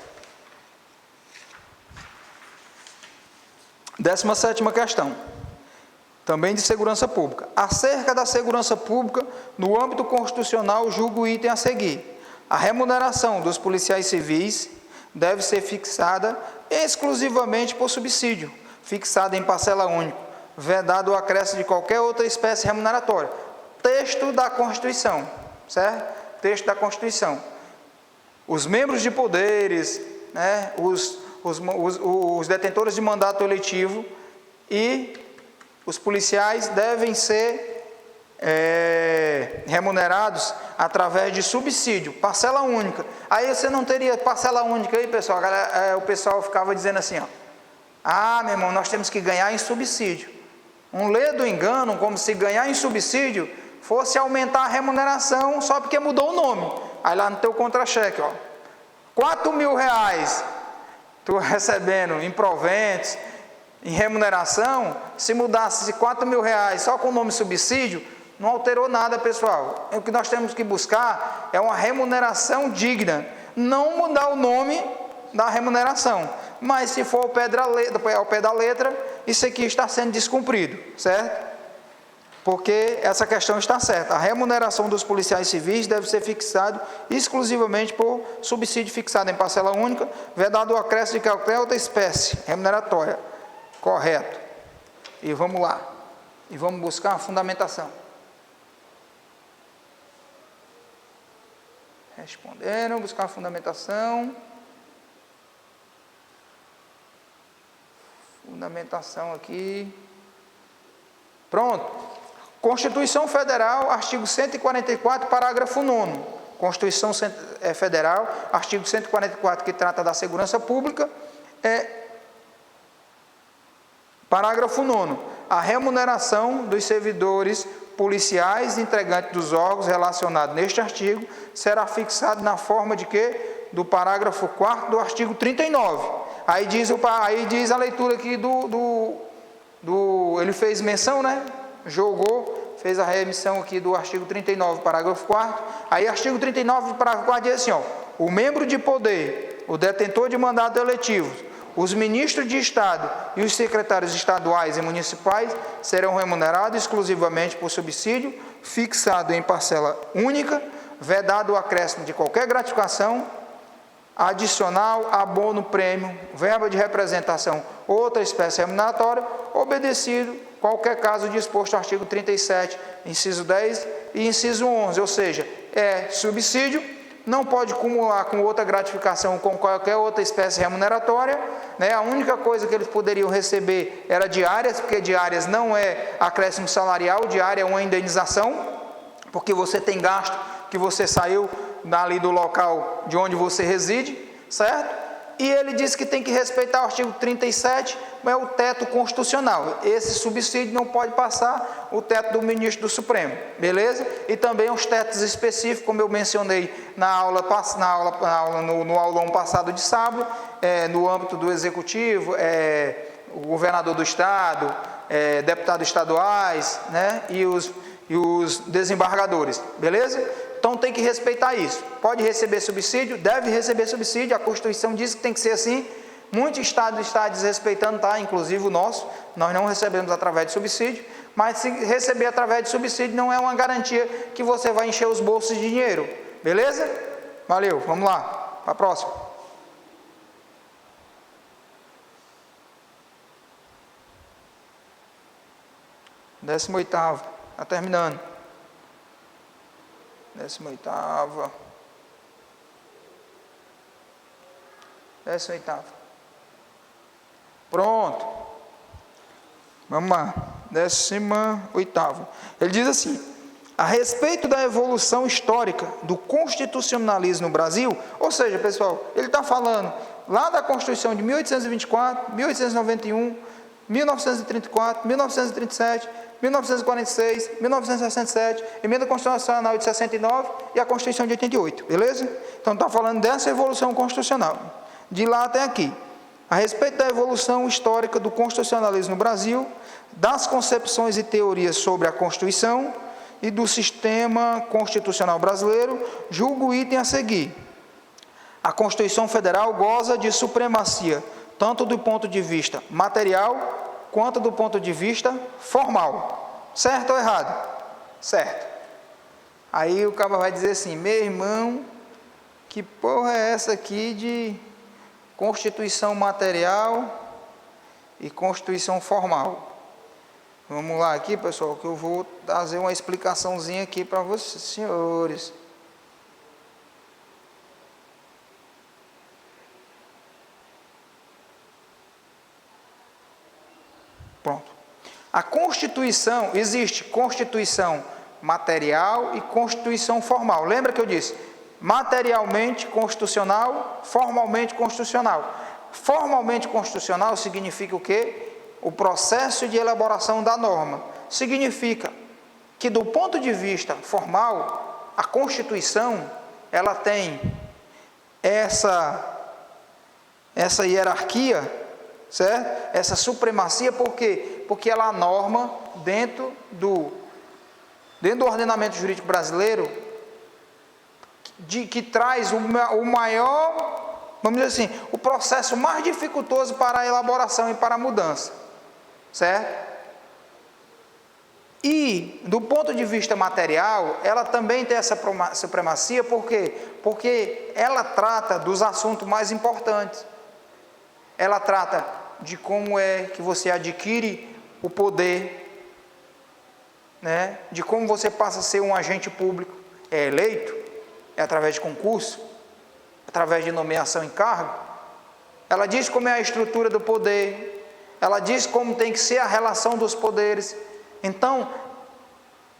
17ª questão. Também de segurança pública. Acerca da segurança pública, no âmbito constitucional, julgo o item a seguir. A remuneração dos policiais civis deve ser fixada exclusivamente por subsídio, fixada em parcela única, vedado o acréscimo de qualquer outra espécie remuneratória. Texto da Constituição, certo? Texto da Constituição. Os membros de poderes, né, os detentores de mandato eletivo e os policiais devem ser remunerados através de subsídio, parcela única. Aí você não teria parcela única aí, pessoal. O pessoal ficava dizendo assim, ó, ah, meu irmão, nós temos que ganhar em subsídio. Um ledo engano, como se ganhar em subsídio fosse aumentar a remuneração só porque mudou o nome. Aí lá no teu contra-cheque, ó, 4 mil reais tu recebendo em proventos, em remuneração, se mudasse de 4 mil reais só com o nome subsídio, não alterou nada, pessoal. O que nós temos que buscar é uma remuneração digna, não mudar o nome da remuneração. Mas se for ao pé da letra, isso aqui está sendo descumprido, certo? Porque essa questão está certa. A remuneração dos policiais civis deve ser fixada exclusivamente por subsídio fixado em parcela única, vedado o acréscimo de qualquer outra espécie remuneratória. Correto. E vamos lá. E vamos buscar a fundamentação. Responderam, buscar a fundamentação. Fundamentação aqui. Pronto. Constituição Federal, artigo 144, parágrafo 9º. Constituição Federal, artigo 144, que trata da segurança pública, parágrafo 9º. A remuneração dos servidores policiais integrantes dos órgãos relacionados neste artigo será fixada na forma de quê? Do parágrafo 4º do artigo 39. Aí diz a leitura aqui ele fez menção, né? Fez a remissão aqui do artigo 39, parágrafo 4º. Aí artigo 39, parágrafo 4º diz assim, ó, o membro de poder, o detentor de mandato eletivo, os ministros de Estado e os secretários estaduais e municipais serão remunerados exclusivamente por subsídio, fixado em parcela única, vedado o acréscimo de qualquer gratificação, adicional, abono, prêmio, verba de representação, outra espécie remuneratória, obedecido qualquer caso disposto no artigo 37, inciso 10 e inciso 11, ou seja, subsídio, não pode acumular com outra gratificação, com qualquer outra espécie remuneratória, né? A única coisa que eles poderiam receber era diárias, porque diárias não é acréscimo salarial, diária é uma indenização, porque você tem gasto que você saiu dali do local de onde você reside, certo? E ele diz que tem que respeitar o artigo 37, é o teto constitucional. Esse subsídio não pode passar o teto do ministro do Supremo, beleza? E também os tetos específicos, como eu mencionei no aulão passado de sábado, no âmbito do executivo, o governador do estado, deputados estaduais, né? E os desembargadores, beleza? Então tem que respeitar isso. Pode receber subsídio, deve receber subsídio, a Constituição diz que tem que ser assim. Muitos estados estão desrespeitando, tá? Inclusive o nosso, nós não recebemos através de subsídio, mas se receber através de subsídio não é uma garantia que você vai encher os bolsos de dinheiro, beleza? Valeu, vamos lá, para a próxima. Décimo oitavo, está terminando. 18ª. 18ª. Pronto. Vamos lá. 18ª. Ele diz assim: a respeito da evolução histórica do constitucionalismo no Brasil, ou seja, pessoal, ele está falando lá da Constituição de 1824, 1891, 1934, 1937, 1946, 1967, Emenda Constitucional de 69 e a Constituição de 88, beleza? Então está falando dessa evolução constitucional, de lá até aqui. a respeito da evolução histórica do constitucionalismo no Brasil, das concepções e teorias sobre a Constituição e do sistema constitucional brasileiro, julgo o item a seguir. A Constituição Federal goza de supremacia, tanto do ponto de vista material, quanto do ponto de vista formal. Certo ou errado? Certo. Aí o cara vai dizer assim, meu irmão, que porra é essa aqui de Constituição material e Constituição formal? Vamos lá aqui, pessoal, que eu vou trazer uma explicaçãozinha aqui para vocês, senhores. Pronto. A Constituição, existe Constituição material e Constituição formal. Lembra que eu disse? Materialmente constitucional, formalmente constitucional. Formalmente constitucional significa o quê? O processo de elaboração da norma. Significa que do ponto de vista formal, a Constituição, ela tem essa hierarquia, certo? Essa supremacia, por quê? Porque ela norma dentro do ordenamento jurídico brasileiro, que traz o maior, vamos dizer assim, o processo mais dificultoso para a elaboração e para a mudança, certo? E, do ponto de vista material, ela também tem essa supremacia, por quê? Porque ela trata dos assuntos mais importantes. Ela trata de como é que você adquire o poder, né? De como você passa a ser um agente público. É eleito? É através de concurso? Através de nomeação em cargo? Ela diz como é a estrutura do poder. Ela diz como tem que ser a relação dos poderes. Então,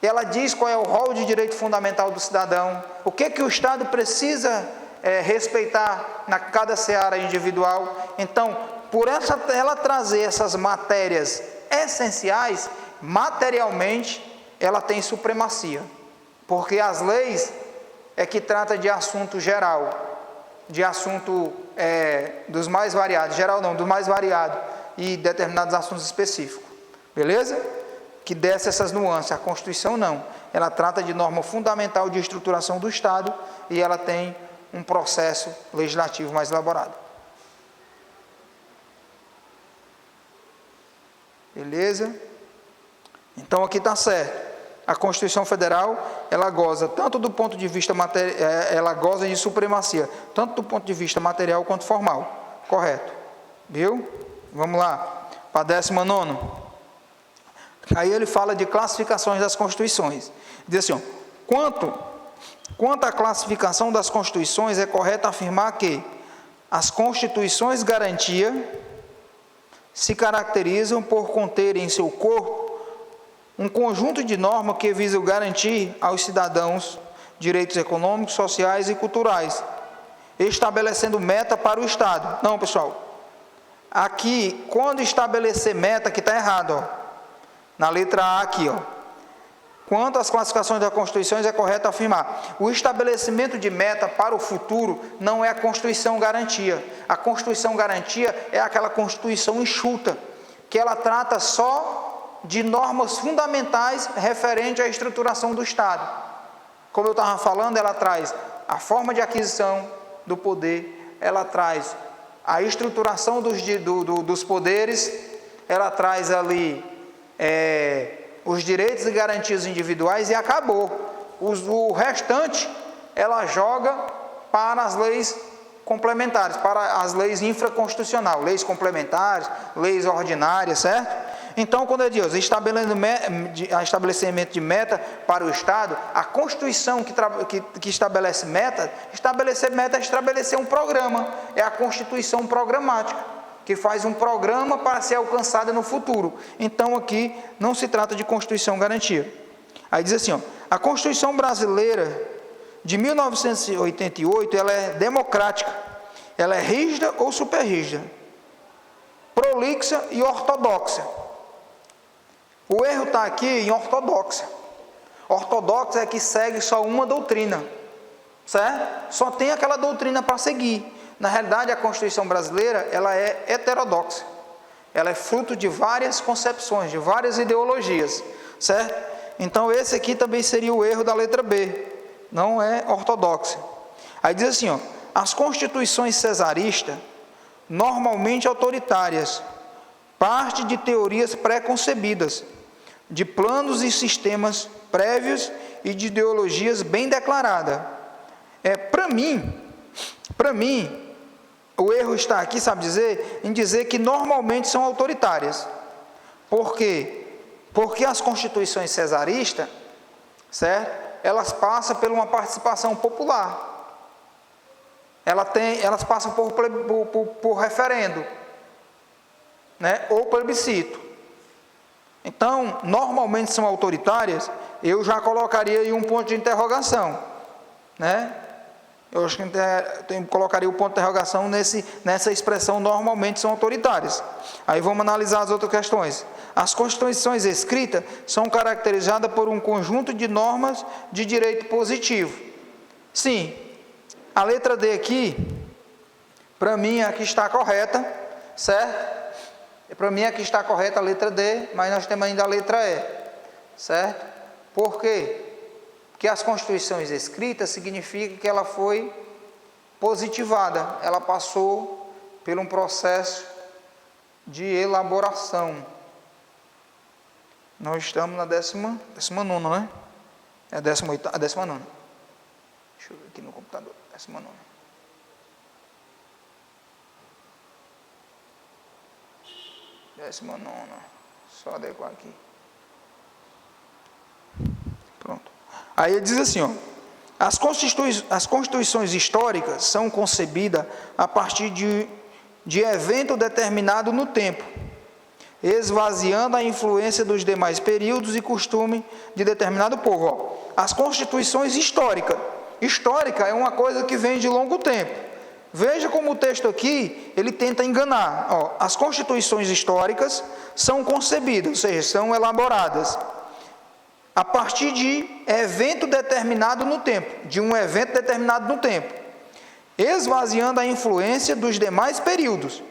ela diz qual é o rol de direito fundamental do cidadão. O que o Estado precisa respeitar na cada seara individual. Então, por ela trazer essas matérias essenciais, materialmente, ela tem supremacia, porque as leis é que trata de assunto geral, de assunto dos mais variados, geral não, do mais variado, e determinados assuntos específicos, beleza? Que desce essas nuances. A Constituição não, ela trata de norma fundamental de estruturação do Estado, e ela tem um processo legislativo mais elaborado. Beleza? Então aqui está certo. A Constituição Federal, ela goza tanto do ponto de vista ela goza de supremacia, tanto do ponto de vista material quanto formal. Correto? Viu? Vamos lá. Para 19º. Aí ele fala de classificações das Constituições. Diz assim, quanto à classificação das Constituições, é correto afirmar que as Constituições garantia se caracterizam por conterem em seu corpo um conjunto de normas que visam garantir aos cidadãos direitos econômicos, sociais e culturais, estabelecendo meta para o Estado. Não, pessoal, aqui, quando estabelecer meta, que está errado, ó, na letra A aqui, ó. Quanto às classificações das Constituições, é correto afirmar, o estabelecimento de meta para o futuro não é a Constituição garantia. A Constituição garantia é aquela Constituição enxuta, que ela trata só de normas fundamentais referentes à estruturação do Estado. Como eu estava falando, ela traz a forma de aquisição do poder, ela traz a estruturação dos poderes, ela traz ali os direitos e garantias individuais e acabou. O restante, ela joga para as leis complementares, para as leis infraconstitucionais, leis complementares, leis ordinárias, certo? Então, quando é Deus, estabelecimento de meta para o Estado, a Constituição que estabelece meta, estabelecer um programa, é a Constituição programática, que faz um programa para ser alcançada no futuro. Então, aqui não se trata de Constituição garantia. Aí diz assim, ó, a Constituição brasileira de 1988, ela é democrática, ela é rígida ou superrígida, prolixa e ortodoxa. O erro está aqui em ortodoxa. Ortodoxa é que segue só uma doutrina, certo? Só tem aquela doutrina para seguir. Na realidade, a Constituição brasileira, ela é heterodoxa. Ela é fruto de várias concepções, de várias ideologias, certo? Então, esse aqui também seria o erro da letra B, não é ortodoxa. Aí diz assim, ó, as constituições cesaristas, normalmente autoritárias, parte de teorias pré-concebidas, de planos e sistemas prévios e de ideologias bem declaradas. Para mim, o erro está aqui, sabe dizer? Em dizer que normalmente são autoritárias. Por quê? Porque as constituições cesaristas, certo? Elas passam por uma participação popular. Elas passam por referendo, né? Ou plebiscito. Então, normalmente são autoritárias, eu já colocaria aí um ponto de interrogação, né? Eu acho que colocaria o ponto de interrogação nessa expressão, normalmente são autoritárias. Aí vamos analisar as outras questões. As constituições escritas são caracterizadas por um conjunto de normas de direito positivo. Sim, a letra D aqui, para mim aqui está correta, certo? Para mim aqui está correta a letra D, mas nós temos ainda a letra E, certo? Por quê? Porque as constituições escritas significa que ela foi positivada, ela passou por um processo de elaboração. Nós estamos na 19ª, né? É a 18ª, a 19ª. Deixa eu ver aqui no computador, 19ª. Só adequar aqui. Pronto. Aí ele diz assim, ó, as constituições históricas são concebidas a partir de evento determinado no tempo, esvaziando a influência dos demais períodos e costumes de determinado povo. Ó, as constituições históricas. Histórica é uma coisa que vem de longo tempo. Veja como o texto aqui, ele tenta enganar. Ó, as constituições históricas são concebidas, ou seja, são elaboradas a partir de evento determinado no tempo, esvaziando a influência dos demais períodos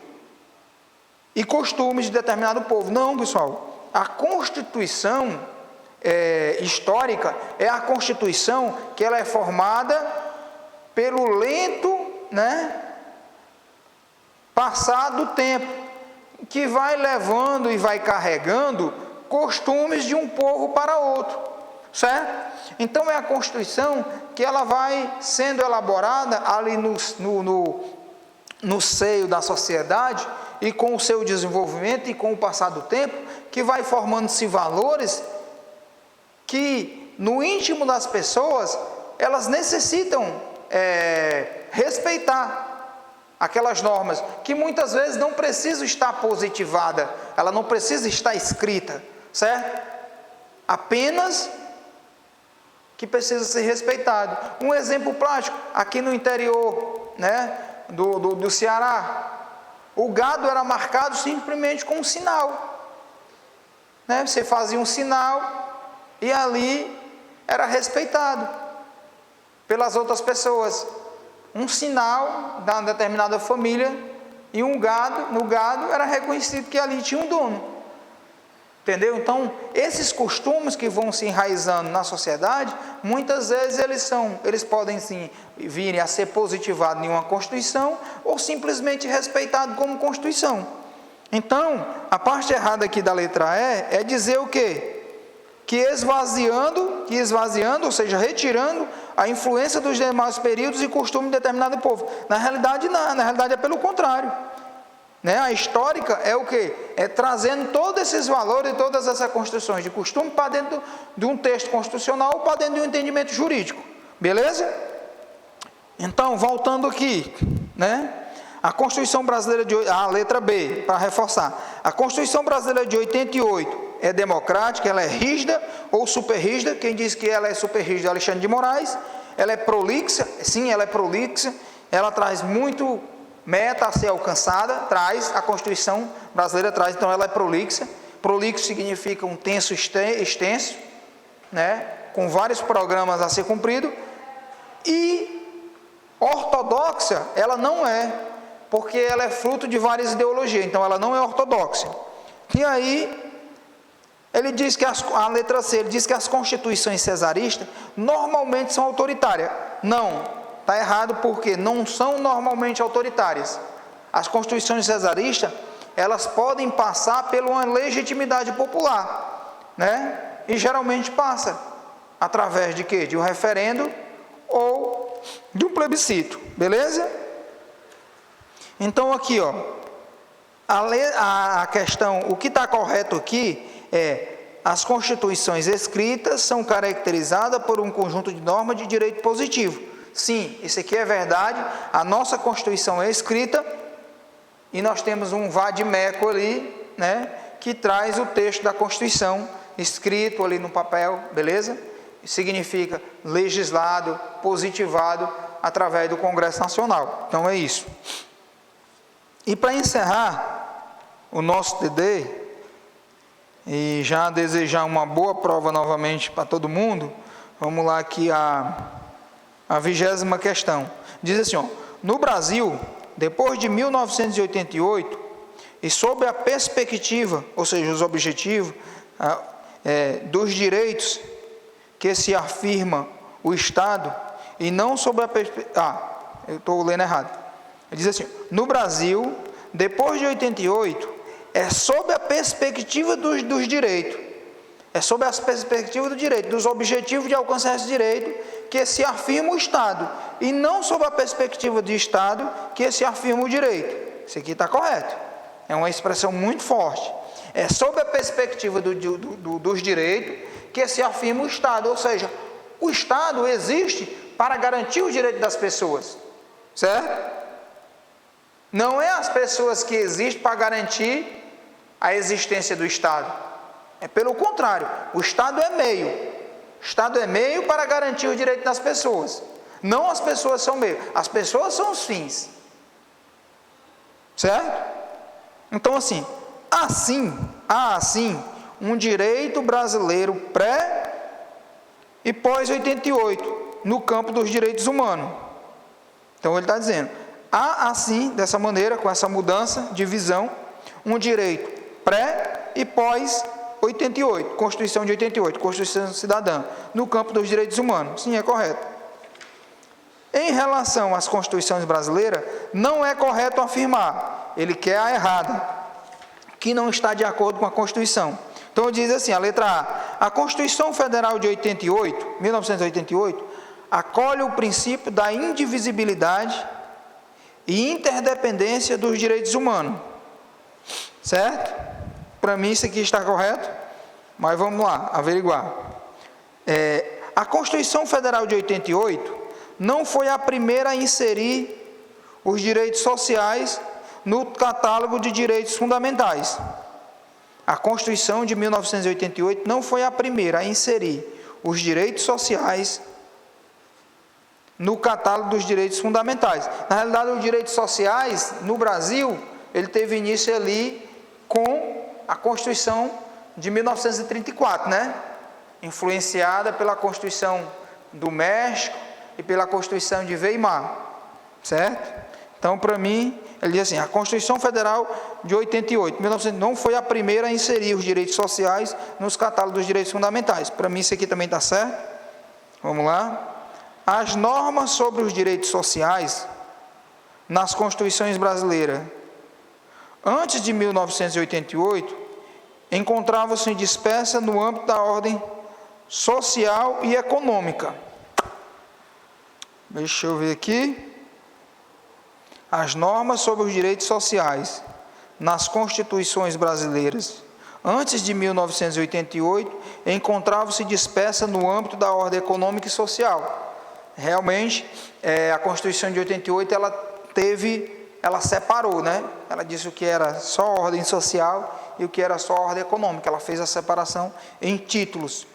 e costumes de determinado povo. Não, pessoal, a Constituição histórica é a Constituição que ela é formada pelo lento, né, passar do tempo, que vai levando e vai carregando costumes de um povo para outro, certo? Então é a Constituição que ela vai sendo elaborada ali no seio da sociedade e com o seu desenvolvimento e com o passar do tempo, que vai formando-se valores que no íntimo das pessoas elas necessitam respeitar aquelas normas, que muitas vezes não precisam estar positivada, ela não precisa estar escrita, certo? Apenas que precisa ser respeitado. Um exemplo prático, aqui no interior, né, do Ceará, o gado era marcado simplesmente com um sinal, né? Você fazia um sinal e ali era respeitado pelas outras pessoas. Um sinal da determinada família e no gado era reconhecido que ali tinha um dono. Entendeu? Então, esses costumes que vão se enraizando na sociedade, muitas vezes eles podem sim virem a ser positivados em uma Constituição ou simplesmente respeitados como Constituição. Então, a parte errada aqui da letra E é dizer o quê? Que esvaziando, ou seja, retirando a influência dos demais períodos e costumes de determinado povo. Na realidade, não, na realidade é pelo contrário. Né? A histórica é o quê? É trazendo todos esses valores e todas essas construções de costume para dentro de um texto constitucional ou para dentro de um entendimento jurídico. Beleza? Então, voltando aqui, né? A Constituição Brasileira a letra B, para reforçar. A Constituição Brasileira de 88 é democrática, ela é rígida ou super rígida. Quem diz que ela é super rígida é Alexandre de Moraes. Ela é prolixa, sim, ela é prolixa. Ela traz muito meta a ser alcançada, a Constituição Brasileira traz, então ela é prolixa. Prolixo significa um texto extenso, né, com vários programas a ser cumprido, e Ortodoxa, ela não é, porque ela é fruto de várias ideologias, então ela não é ortodoxa. E aí, ele diz que a letra C, ele diz que as constituições cesaristas normalmente são autoritárias. Não, está errado, porque não são normalmente autoritárias. As constituições cesaristas, elas podem passar por uma legitimidade popular, né? E geralmente passa através de quê? De um referendo ou de um plebiscito, beleza? Então aqui, ó, a questão, o que está correto aqui é: as constituições escritas são caracterizadas por um conjunto de normas de direito positivo. Sim, isso aqui é verdade, a nossa Constituição é escrita e nós temos um vade-mecum ali, né, que traz o texto da Constituição escrito ali no papel, beleza? Significa legislado, positivado através do Congresso Nacional. Então é isso. E para encerrar o nosso TD, e já desejar uma boa prova novamente para todo mundo, vamos lá aqui a 20ª questão. Diz assim, ó: no Brasil, depois de 1988, e sob a perspectiva, ou seja, os objetivos dos direitos que se afirma o Estado, e não sob a perspectiva... eu estou lendo errado. Ele diz assim: no Brasil, depois de 88, é sob a perspectiva dos direitos, é sob a perspectiva do direito, dos objetivos de alcançar esse direito, que se afirma o Estado, e não sob a perspectiva do Estado, que se afirma o direito. Isso aqui está correto, é uma expressão muito forte. É sob a perspectiva dos direitos, que se afirma o Estado, ou seja, o Estado existe para garantir o direito das pessoas, certo? Não é as pessoas que existem para garantir a existência do Estado. É pelo contrário, o Estado é meio. O Estado é meio para garantir o direito das pessoas. Não as pessoas são meio. As pessoas são os fins. Certo? Então há assim um direito brasileiro pré e pós 88 no campo dos direitos humanos. Então ele está dizendo: há assim, dessa maneira, com essa mudança de visão, um direito pré e pós 88, Constituição de 88, Constituição Cidadã, no campo dos direitos humanos. Sim, é correto. Em relação às constituições brasileiras, não é correto afirmar, ele quer a errada, que não está de acordo com a Constituição. Então diz assim, a letra A: a Constituição Federal de 1988, acolhe o princípio da indivisibilidade e interdependência dos direitos humanos. Certo? Para mim isso aqui está correto, mas vamos lá, averiguar. A Constituição Federal de 88 não foi a primeira a inserir os direitos sociais no catálogo de direitos fundamentais. A Constituição de 1988 não foi a primeira a inserir os direitos sociais no catálogo dos direitos fundamentais. Na realidade, os direitos sociais no Brasil, ele teve início ali com a Constituição de 1934, né? Influenciada pela Constituição do México e pela Constituição de Weimar, certo? Então, para mim, ele diz assim: a Constituição Federal de 88, 1900, não foi a primeira a inserir os direitos sociais nos catálogos dos direitos fundamentais. Para mim, isso aqui também está certo. Vamos lá. As normas sobre os direitos sociais nas Constituições brasileiras antes de 1988 encontravam-se dispersas no âmbito da ordem social e econômica. Deixa eu ver aqui. As normas sobre os direitos sociais nas Constituições brasileiras antes de 1988 encontravam-se dispersas no âmbito da ordem econômica e social. Realmente, a Constituição de 88, ela separou, né? Ela disse o que era só ordem social e o que era só ordem econômica. Ela fez a separação em títulos,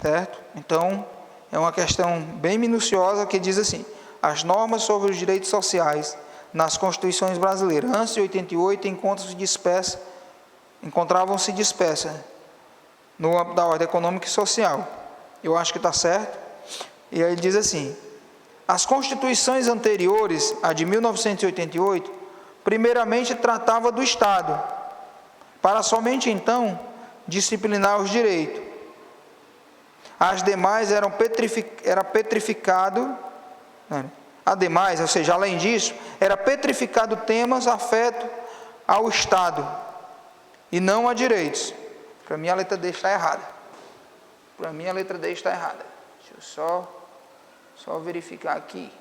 certo? Então, é uma questão bem minuciosa que diz assim: as normas sobre os direitos sociais nas Constituições brasileiras antes de 88 encontravam-se dispersas no âmbito da ordem econômica e social. Eu acho que está certo. E aí ele diz assim: As constituições anteriores, a de 1988, primeiramente tratava do Estado, para somente então disciplinar os direitos. As demais era petrificado, ademais, ou seja, além disso, era petrificado temas afetos ao Estado e não a direitos. Para mim a letra D está errada. Para mim a letra D está errada. Deixa eu só verificar aqui.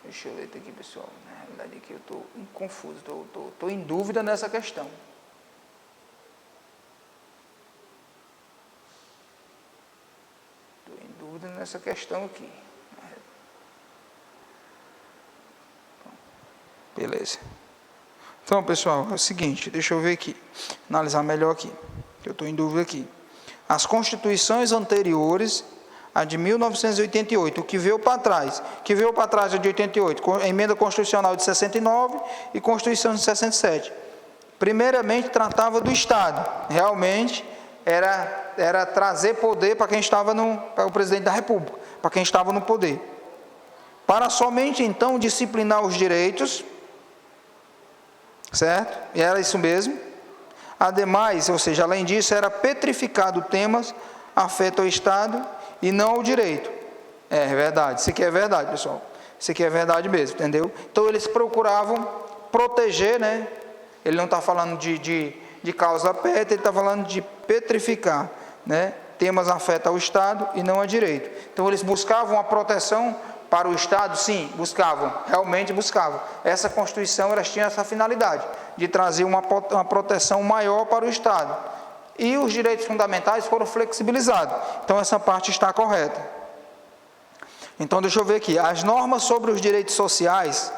Deixa eu ler aqui, pessoal. Na realidade aqui eu estou confuso, estou em dúvida nessa questão. Estou em dúvida nessa questão aqui. Beleza. Então, pessoal, é o seguinte, deixa eu ver aqui, analisar melhor aqui, eu estou em dúvida aqui. As constituições anteriores, a de 1988, o que veio para trás? Que veio para trás a de 88, a emenda constitucional de 69 e Constituição de 67. Primeiramente tratava do Estado, realmente era trazer poder para quem estava para o presidente da República, para quem estava no poder. Para somente então disciplinar os direitos, certo? E era isso mesmo. Ademais, ou seja, além disso, era petrificado temas afetos ao Estado e não ao direito. É verdade, isso aqui é verdade, pessoal. Isso aqui é verdade mesmo, entendeu? Então eles procuravam proteger, né? Ele não está falando de causa pétrea, ele está falando de petrificar, né? Temas afetos ao Estado e não ao direito. Então eles buscavam a proteção para o Estado, sim, buscavam, realmente buscavam. Essa Constituição, elas tinham essa finalidade, de trazer uma proteção maior para o Estado. E os direitos fundamentais foram flexibilizados. Então, essa parte está correta. Então, deixa eu ver aqui. As normas sobre os direitos sociais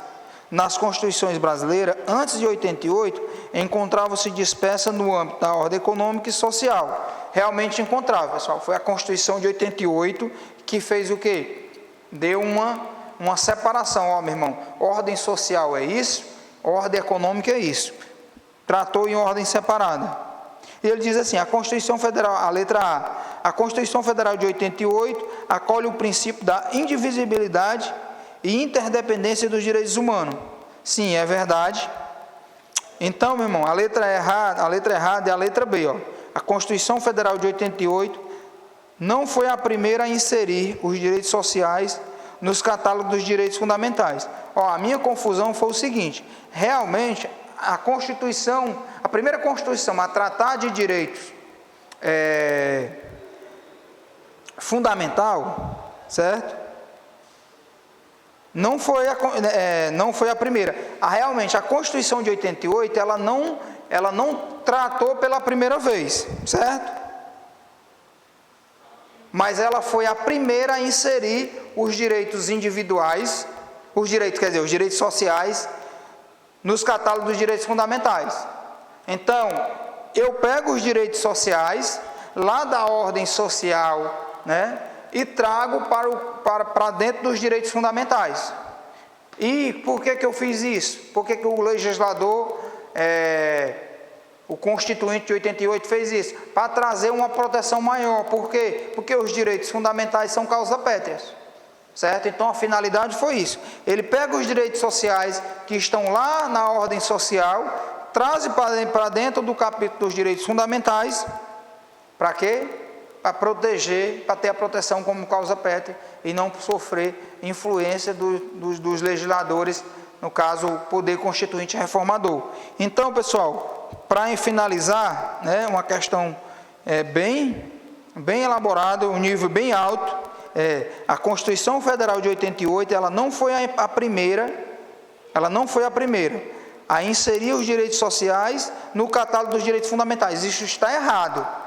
nas Constituições brasileiras, antes de 88, encontravam-se dispersas no âmbito da ordem econômica e social. Realmente encontrava, pessoal. Foi a Constituição de 88 que fez o quê? Deu uma separação. Ó, meu irmão, ordem social é isso, ordem econômica é isso. Tratou em ordem separada. E ele diz assim, a Constituição Federal, a letra A Constituição Federal de 88 acolhe o princípio da indivisibilidade e interdependência dos direitos humanos. Sim, é verdade. Então, meu irmão, a letra errada é a letra B. Ó. A Constituição Federal de 88 não foi a primeira a inserir os direitos sociais nos catálogos dos direitos fundamentais. Ó, a minha confusão foi o seguinte, realmente a Constituição, a primeira Constituição a tratar de direitos fundamental, certo? Não foi a primeira. Realmente, a Constituição de 88, ela não tratou pela primeira vez, certo? Mas ela foi a primeira a inserir os direitos individuais, os direitos sociais, nos catálogos dos direitos fundamentais. Então, eu pego os direitos sociais, lá da ordem social, né, e trago para dentro dos direitos fundamentais. E por que eu fiz isso? Por que o legislador, o Constituinte de 88 fez isso? Para trazer uma proteção maior. Por quê? Porque os direitos fundamentais são causa pétreas. Certo? Então a finalidade foi isso. Ele pega os direitos sociais que estão lá na ordem social, traz para dentro do capítulo dos direitos fundamentais. Para quê? Para proteger, para ter a proteção como causa pétrea e não sofrer influência dos legisladores, no caso o poder constituinte reformador. Então, pessoal, para finalizar, né, uma questão bem elaborada, um nível bem alto. A Constituição Federal de 88, ela não foi a primeira a inserir os direitos sociais no catálogo dos direitos fundamentais. Isso está errado.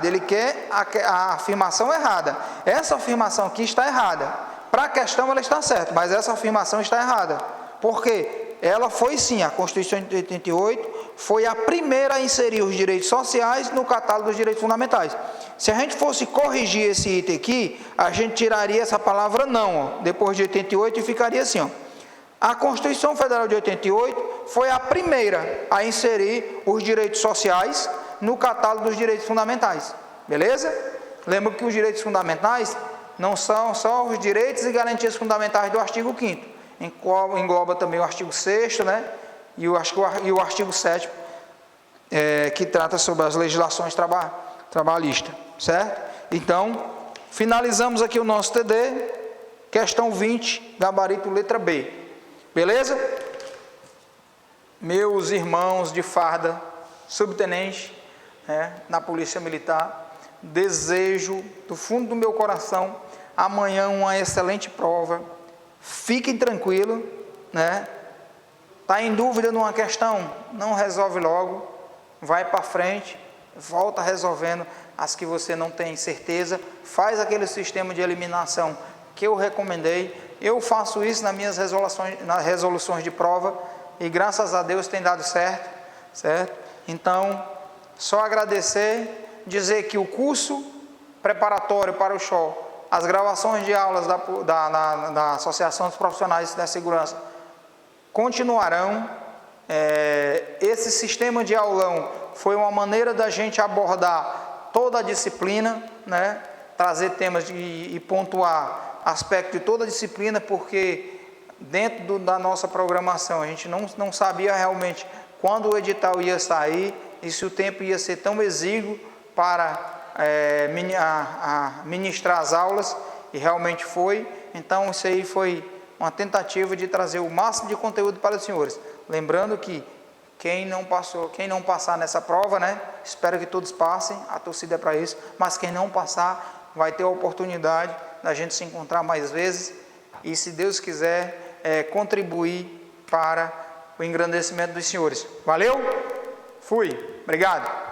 Ele quer a afirmação errada. Essa afirmação aqui está errada. Para a questão ela está certa, mas essa afirmação está errada. Por quê? Ela foi sim, a Constituição de 88 foi a primeira a inserir os direitos sociais no catálogo dos direitos fundamentais. Se a gente fosse corrigir esse item aqui, a gente tiraria essa palavra não, ó, depois de 88 e ficaria assim, ó. A Constituição Federal de 88 foi a primeira a inserir os direitos sociais no catálogo dos direitos fundamentais. Beleza? Lembra que os direitos fundamentais não são só os direitos e garantias fundamentais do artigo 5º, engloba também o artigo 6º, né? E o artigo 7º, que trata sobre as legislações trabalhistas, certo? Então, finalizamos aqui o nosso TD, questão 20, gabarito letra B. Beleza? Meus irmãos de farda, subtenente, na Polícia Militar, desejo do fundo do meu coração amanhã uma excelente prova. Fiquem tranquilos, né? Está em dúvida numa questão? Não resolve logo, vai para frente, volta resolvendo as que você não tem certeza, faz aquele sistema de eliminação que eu recomendei. Eu faço isso nas minhas resoluções de prova e graças a Deus tem dado certo, certo? Então, só agradecer, dizer que o curso preparatório para o show, as gravações de aulas da Associação dos Profissionais da Segurança continuarão. Esse sistema de aulão foi uma maneira da gente abordar toda a disciplina, né? Trazer temas e pontuar aspectos de toda a disciplina, porque dentro da nossa programação a gente não sabia realmente quando o edital ia sair e se o tempo ia ser tão exíguo para ministrar as aulas, e realmente foi. Então isso aí foi uma tentativa de trazer o máximo de conteúdo para os senhores. Lembrando que quem não passar nessa prova, né? Espero que todos passem, a torcida é para isso, mas quem não passar vai ter a oportunidade da gente se encontrar mais vezes e, se Deus quiser, contribuir para o engrandecimento dos senhores. Valeu? Fui. Obrigado.